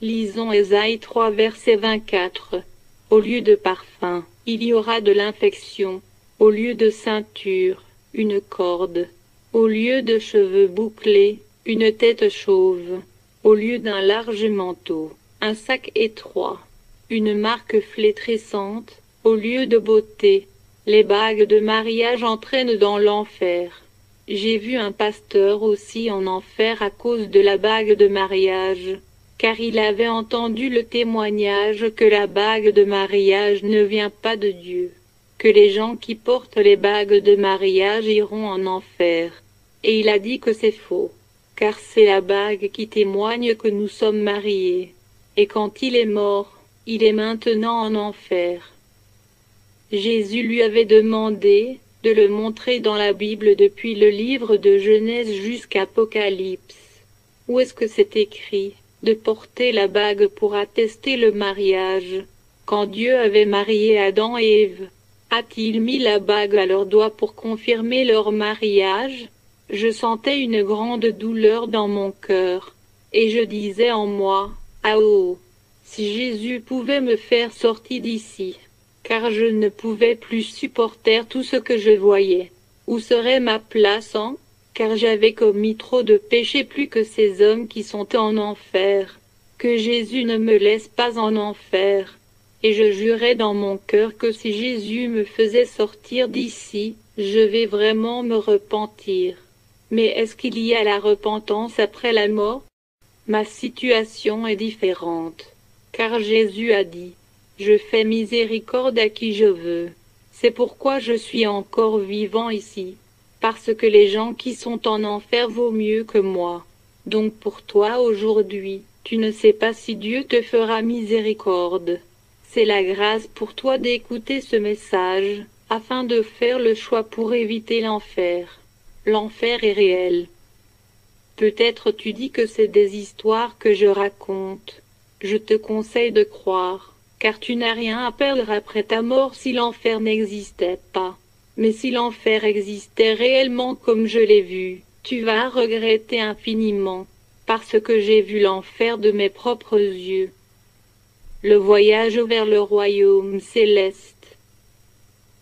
S1: Lisons Ésaïe 3 verset 24. Au lieu de parfum, il y aura de l'infection. Au lieu de ceinture, une corde. Au lieu de cheveux bouclés, une tête chauve. Au lieu d'un large manteau, un sac étroit. Une marque flétrissante. Au lieu de beauté, les bagues de mariage entraînent dans l'enfer. J'ai vu un pasteur aussi en enfer à cause de la bague de mariage, car il avait entendu le témoignage que la bague de mariage ne vient pas de Dieu, que les gens qui portent les bagues de mariage iront en enfer. Et il a dit que c'est faux, car c'est la bague qui témoigne que nous sommes mariés. Et quand il est mort, il est maintenant en enfer. Jésus lui avait demandé de le montrer dans la Bible depuis le livre de Genèse jusqu'Apocalypse. Où est-ce que c'est écrit de porter la bague pour attester le mariage? Quand Dieu avait marié Adam et Ève, a-t-il mis la bague à leurs doigts pour confirmer leur mariage? Je sentais une grande douleur dans mon cœur, et je disais en moi, « Ah oh, si Jésus pouvait me faire sortir d'ici !» Car je ne pouvais plus supporter tout ce que je voyais. Où serait ma place, hein? Car j'avais commis trop de péchés plus que ces hommes qui sont en enfer. Que Jésus ne me laisse pas en enfer. Et je jurais dans mon cœur que si Jésus me faisait sortir d'ici, je vais vraiment me repentir. Mais est-ce qu'il y a la repentance après la mort? Ma situation est différente. Car Jésus a dit, je fais miséricorde à qui je veux. C'est pourquoi je suis encore vivant ici, parce que les gens qui sont en enfer vaut mieux que moi. Donc pour toi aujourd'hui, tu ne sais pas si Dieu te fera miséricorde. C'est la grâce pour toi d'écouter ce message, afin de faire le choix pour éviter l'enfer. L'enfer est réel. Peut-être tu dis que c'est des histoires que je raconte. Je te conseille de croire, car tu n'as rien à perdre après ta mort si l'enfer n'existait pas. Mais si l'enfer existait réellement comme je l'ai vu, tu vas regretter infiniment, parce que j'ai vu l'enfer de mes propres yeux. Le voyage vers le royaume céleste.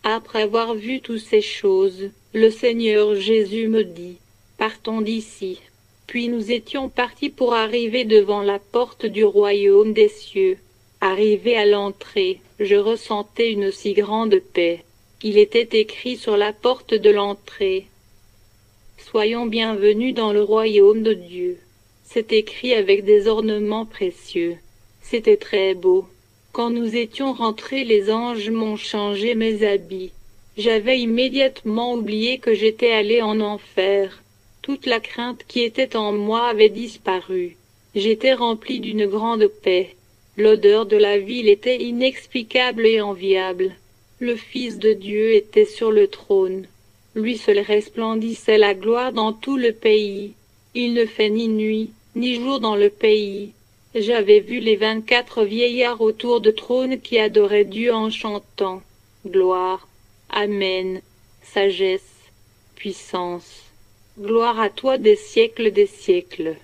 S1: Après avoir vu toutes ces choses, le Seigneur Jésus me dit, « Partons d'ici. » Puis nous étions partis pour arriver devant la porte du royaume des cieux. Arrivé à l'entrée, je ressentais une si grande paix. Il était écrit sur la porte de l'entrée, « Soyons bienvenus dans le royaume de Dieu. » C'est écrit avec des ornements précieux. C'était très beau. Quand nous étions rentrés, les anges m'ont changé mes habits. J'avais immédiatement oublié que j'étais allé en enfer. Toute la crainte qui était en moi avait disparu. J'étais rempli d'une grande paix. L'odeur de la ville était inexplicable et enviable. Le Fils de Dieu était sur le trône. Lui seul resplendissait la gloire dans tout le pays. Il ne fait ni nuit, ni jour dans le pays. J'avais vu les 24 vieillards autour du trône qui adoraient Dieu en chantant « Gloire, Amen, sagesse, puissance. Gloire à toi des siècles des siècles. »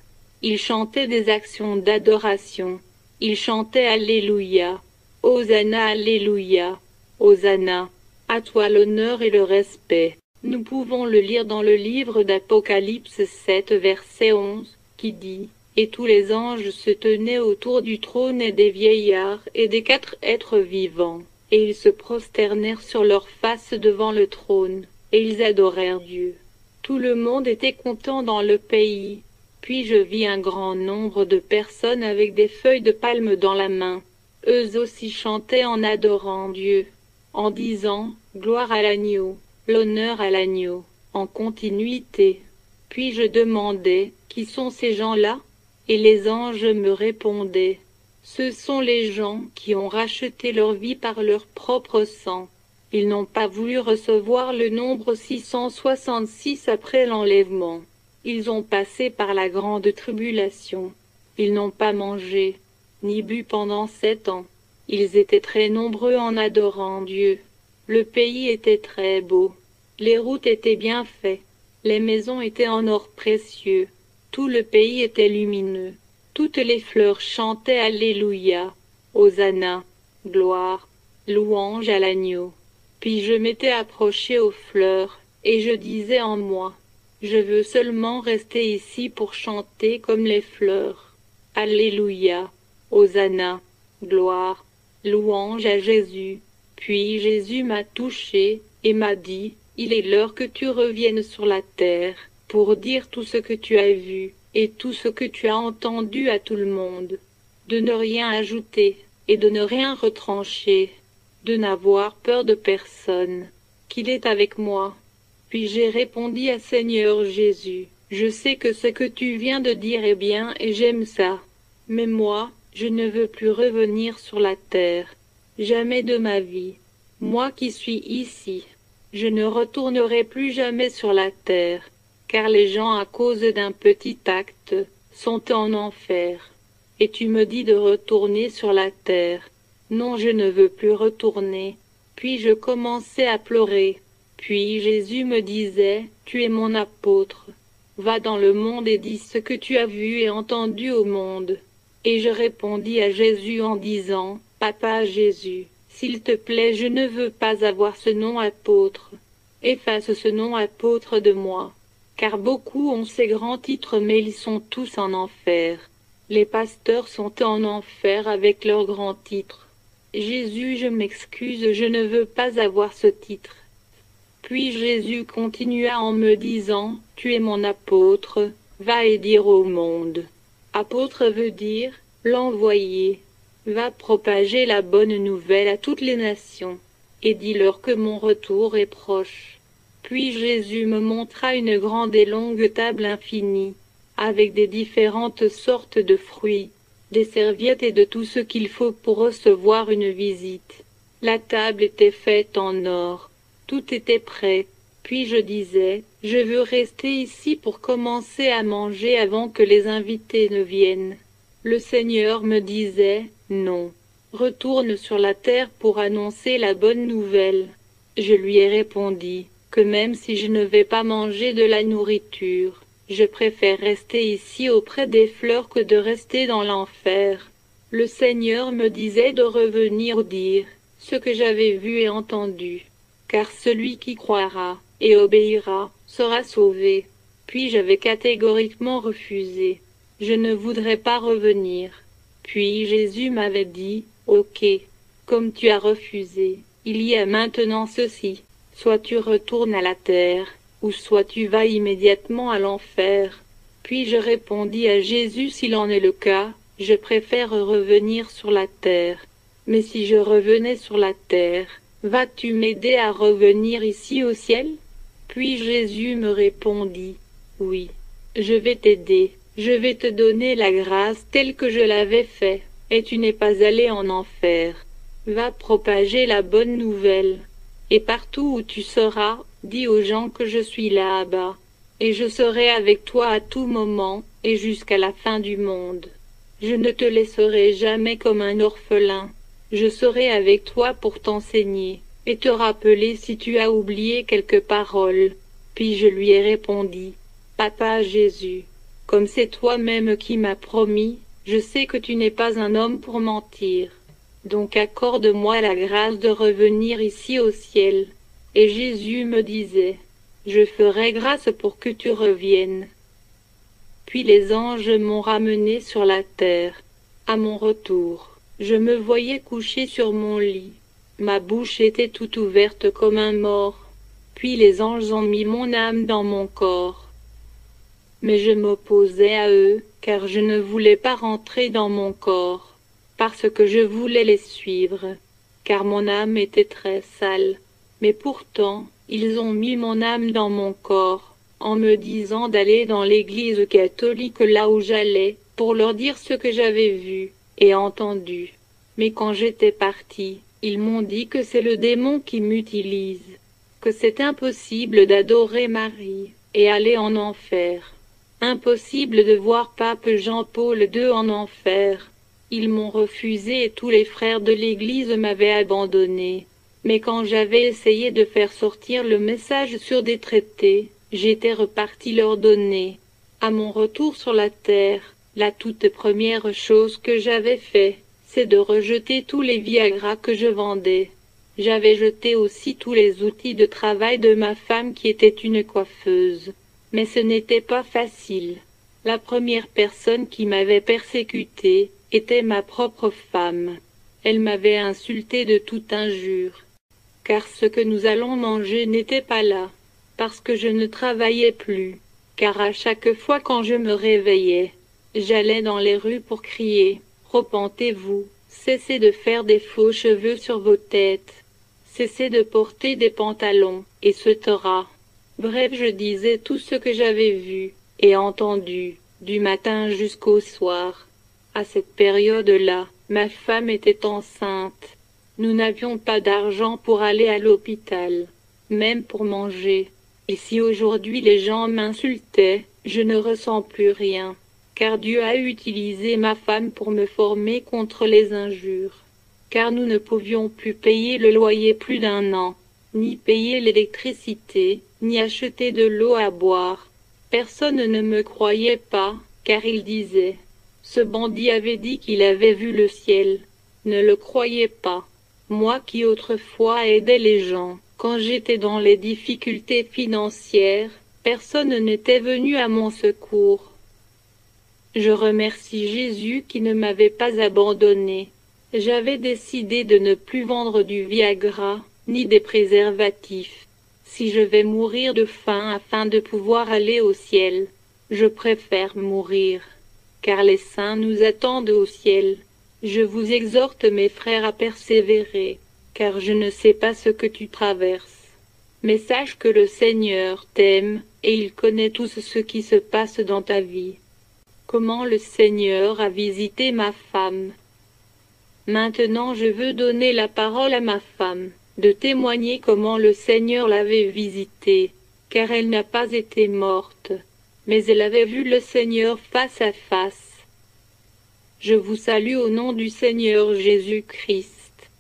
S1: Ils chantaient des actions d'adoration. Ils chantaient Alléluia, Hosanna, Alléluia, Hosanna. À toi l'honneur et le respect. Nous pouvons le lire dans le livre d'Apocalypse 7, verset 11, qui dit « Et tous les anges se tenaient autour du trône et des vieillards et des 4 êtres vivants, et ils se prosternèrent sur leurs faces devant le trône, et ils adorèrent Dieu. Tout le monde était content dans le pays. Puis je vis un grand nombre de personnes avec des feuilles de palme dans la main. Eux aussi chantaient en adorant Dieu, en disant « Gloire à l'agneau, l'honneur à l'agneau », en continuité. Puis je demandais « Qui sont ces gens-là » et les anges me répondaient « Ce sont les gens qui ont racheté leur vie par leur propre sang. Ils n'ont pas voulu recevoir le nombre 666 après l'enlèvement. Ils ont passé par la grande tribulation. Ils n'ont pas mangé, ni bu pendant 7 ans. Ils étaient très nombreux en adorant Dieu. Le pays était très beau. Les routes étaient bien faites. Les maisons étaient en or précieux. Tout le pays était lumineux. Toutes les fleurs chantaient Alléluia, Hosanna, gloire, louange à l'agneau. Puis je m'étais approché aux fleurs, et je disais en moi, je veux seulement rester ici pour chanter comme les fleurs. Alléluia, Hosanna, gloire, louange à Jésus. Puis Jésus m'a touché et m'a dit, il est l'heure que tu reviennes sur la terre pour dire tout ce que tu as vu et tout ce que tu as entendu à tout le monde, de ne rien ajouter et de ne rien retrancher, de n'avoir peur de personne, qu'il est avec moi. Puis j'ai répondu à Seigneur Jésus, je sais que ce que tu viens de dire est bien et j'aime ça, mais moi, je ne veux plus revenir sur la terre, jamais de ma vie. Moi qui suis ici, je ne retournerai plus jamais sur la terre, car les gens à cause d'un petit acte sont en enfer. Et tu me dis de retourner sur la terre. Non, je ne veux plus retourner. Puis je commençais à pleurer. Puis Jésus me disait, tu es mon apôtre. Va dans le monde et dis ce que tu as vu et entendu au monde. Et je répondis à Jésus en disant, Papa Jésus, s'il te plaît, je ne veux pas avoir ce nom apôtre. Efface ce nom apôtre de moi. Car beaucoup ont ces grands titres, mais ils sont tous en enfer. Les pasteurs sont en enfer avec leurs grands titres. Jésus, je m'excuse, je ne veux pas avoir ce titre. Puis Jésus continua en me disant, tu es mon apôtre, va et dire au monde. Apôtre veut dire l'envoyé. Va propager la bonne nouvelle à toutes les nations, et dis-leur que mon retour est proche. Puis Jésus me montra une grande et longue table infinie, avec des différentes sortes de fruits, des serviettes et de tout ce qu'il faut pour recevoir une visite. La table était faite en or, tout était prêt. Puis je disais, je veux rester ici pour commencer à manger avant que les invités ne viennent. Le Seigneur me disait, non, retourne sur la terre pour annoncer la bonne nouvelle. Je lui ai répondu, que même si je ne vais pas manger de la nourriture, je préfère rester ici auprès des fleurs que de rester dans l'enfer. Le Seigneur me disait de revenir dire ce que j'avais vu et entendu, car celui qui croira et obéira sera sauvé. Puis j'avais catégoriquement refusé. Je ne voudrais pas revenir. Puis Jésus m'avait dit, ok, comme tu as refusé, il y a maintenant ceci, soit tu retournes à la terre, ou soit tu vas immédiatement à l'enfer. Puis je répondis à Jésus, s'il en est le cas, je préfère revenir sur la terre. Mais si je revenais sur la terre, vas-tu m'aider à revenir ici au ciel? Puis Jésus me répondit, oui, je vais t'aider, je vais te donner la grâce telle que je l'avais fait, et tu n'es pas allé en enfer. Va propager la bonne nouvelle. Et partout où tu seras, dis aux gens que je suis là-bas, et je serai avec toi à tout moment, et jusqu'à la fin du monde. Je ne te laisserai jamais comme un orphelin. Je serai avec toi pour t'enseigner, et te rappeler si tu as oublié quelques paroles. Puis je lui ai répondu, Papa Jésus, comme c'est toi-même qui m'as promis, je sais que tu n'es pas un homme pour mentir. Donc accorde-moi la grâce de revenir ici au ciel. Et Jésus me disait, je ferai grâce pour que tu reviennes. Puis les anges m'ont ramené sur la terre. À mon retour, je me voyais couché sur mon lit. Ma bouche était toute ouverte comme un mort. Puis les anges ont mis mon âme dans mon corps. Mais je m'opposais à eux, car je ne voulais pas rentrer dans mon corps, parce que je voulais les suivre, car mon âme était très sale. Mais pourtant, ils ont mis mon âme dans mon corps, en me disant d'aller dans l'église catholique là où j'allais, pour leur dire ce que j'avais vu et entendu. Mais quand j'étais parti, ils m'ont dit que c'est le démon qui m'utilise, que c'est impossible d'adorer Marie et aller en enfer. Impossible de voir pape Jean-Paul II en enfer. Ils m'ont refusé et tous les frères de l'Église m'avaient abandonné. Mais quand j'avais essayé de faire sortir le message sur des traités, j'étais reparti leur donner. À mon retour sur la terre, la toute première chose que j'avais fait, c'est de rejeter tous les Viagra que je vendais. J'avais jeté aussi tous les outils de travail de ma femme qui était une coiffeuse. Mais ce n'était pas facile. La première personne qui m'avait persécuté était ma propre femme. Elle m'avait insulté de toute injure, car ce que nous allons manger n'était pas là, parce que je ne travaillais plus, car à chaque fois quand je me réveillais, j'allais dans les rues pour crier « Repentez-vous, cessez de faire des faux cheveux sur vos têtes, cessez de porter des pantalons, etc. » Bref, je disais tout ce que j'avais vu et entendu, du matin jusqu'au soir. À cette période-là, ma femme était enceinte. Nous n'avions pas d'argent pour aller à l'hôpital, même pour manger. Et si aujourd'hui les gens m'insultaient, je ne ressens plus rien, car Dieu a utilisé ma femme pour me former contre les injures. Car nous ne pouvions plus payer le loyer plus d'1 an, ni payer l'électricité, ni acheter de l'eau à boire. Personne ne me croyait pas, car il disait, ce bandit avait dit qu'il avait vu le ciel. Ne le croyez pas. Moi qui autrefois aidais les gens, quand j'étais dans les difficultés financières, personne n'était venu à mon secours. Je remercie Jésus qui ne m'avait pas abandonné. J'avais décidé de ne plus vendre du Viagra, ni des préservatifs. Si je vais mourir de faim afin de pouvoir aller au ciel, je préfère mourir, car les saints nous attendent au ciel. Je vous exhorte, mes frères, à persévérer, car je ne sais pas ce que tu traverses. Mais sache que le Seigneur t'aime, et il connaît tout ce qui se passe dans ta vie. Comment le Seigneur a visité ma femme. Maintenant je veux donner la parole à ma femme. de témoigner comment le Seigneur l'avait visitée, car elle n'a pas été morte, mais elle avait vu le Seigneur face à face. Je vous salue au nom du Seigneur Jésus-Christ.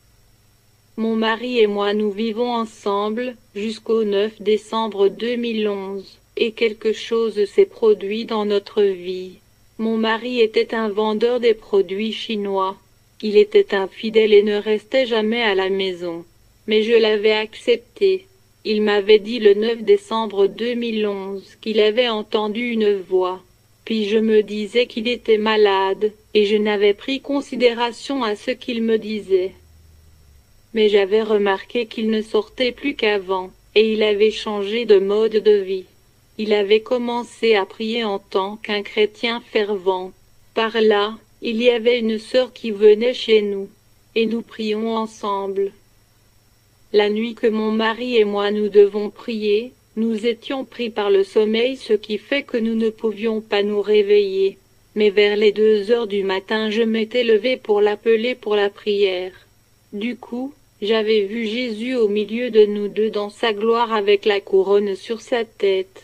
S1: Mon mari et moi nous vivons ensemble jusqu'au 9 décembre 2011, et quelque chose s'est produit dans notre vie. Mon mari était un vendeur des produits chinois. Il était infidèle et ne restait jamais à la maison. Mais je l'avais accepté. Il m'avait dit le 9 décembre 2011 qu'il avait entendu une voix. Puis je me disais qu'il était malade, et je n'avais pris considération à ce qu'il me disait. Mais j'avais remarqué qu'il ne sortait plus qu'avant, et il avait changé de mode de vie. Il avait commencé à prier en tant qu'un chrétien fervent. Par là, il y avait une sœur qui venait chez nous, et nous prions ensemble. La nuit que mon mari et moi nous devons prier, nous étions pris par le sommeil, ce qui fait que nous ne pouvions pas nous réveiller. Mais vers les 2 heures du matin, je m'étais levé pour l'appeler pour la prière. Du coup, j'avais vu Jésus au milieu de nous deux dans sa gloire avec la couronne sur sa tête.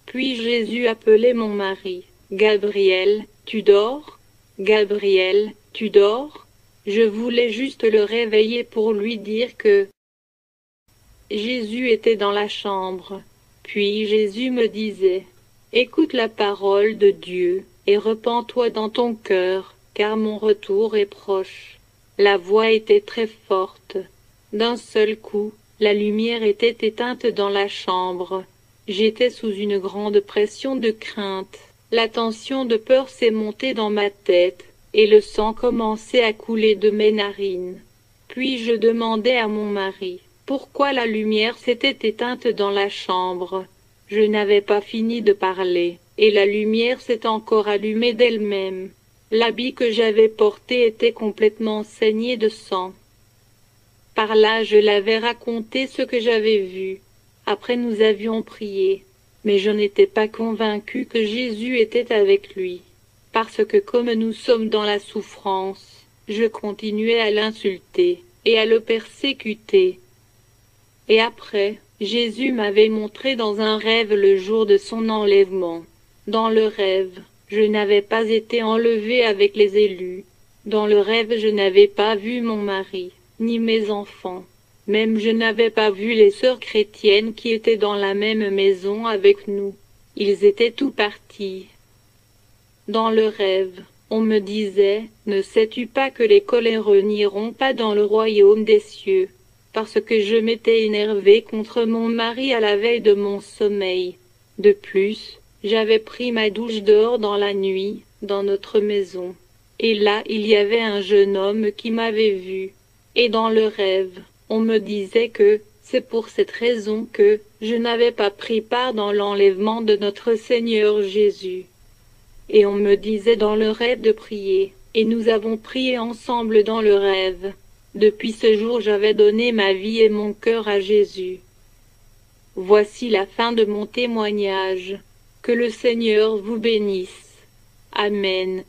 S1: Puis Jésus appelait mon mari. « Gabriel, tu dors? Gabriel, tu dors ?» Je voulais juste le réveiller pour lui dire que Jésus était dans la chambre. Puis Jésus me disait « Écoute la parole de Dieu et repens-toi dans ton cœur, car mon retour est proche. » La voix était très forte. D'un seul coup, la lumière était éteinte dans la chambre. J'étais sous une grande pression de crainte. La tension de peur s'est montée dans ma tête, et le sang commençait à couler de mes narines. Puis je demandai à mon mari pourquoi la lumière s'était éteinte dans la chambre. Je n'avais pas fini de parler, et la lumière s'est encore allumée d'elle-même. L'habit que j'avais porté était complètement saigné de sang. Par là, je l'avais raconté ce que j'avais vu. Après, nous avions prié, mais je n'étais pas convaincu que Jésus était avec lui, parce que comme nous sommes dans la souffrance, je continuais à l'insulter et à le persécuter. Et après, Jésus m'avait montré dans un rêve le jour de son enlèvement. Dans le rêve, je n'avais pas été enlevé avec les élus. Dans le rêve, je n'avais pas vu mon mari, ni mes enfants. Même je n'avais pas vu les sœurs chrétiennes qui étaient dans la même maison avec nous. Ils étaient tous partis. Dans le rêve, on me disait « Ne sais-tu pas que les coléreux n'iront pas dans le royaume des cieux ?» Parce que je m'étais énervé contre mon mari à la veille de mon sommeil. De plus, j'avais pris ma douche dehors dans la nuit, dans notre maison. Et là, il y avait un jeune homme qui m'avait vu. Et dans le rêve, on me disait que c'est pour cette raison que je n'avais pas pris part dans l'enlèvement de notre Seigneur Jésus. Et on me disait dans le rêve de prier, et nous avons prié ensemble dans le rêve. Depuis ce jour, j'avais donné ma vie et mon cœur à Jésus. Voici la fin de mon témoignage. Que le Seigneur vous bénisse. Amen.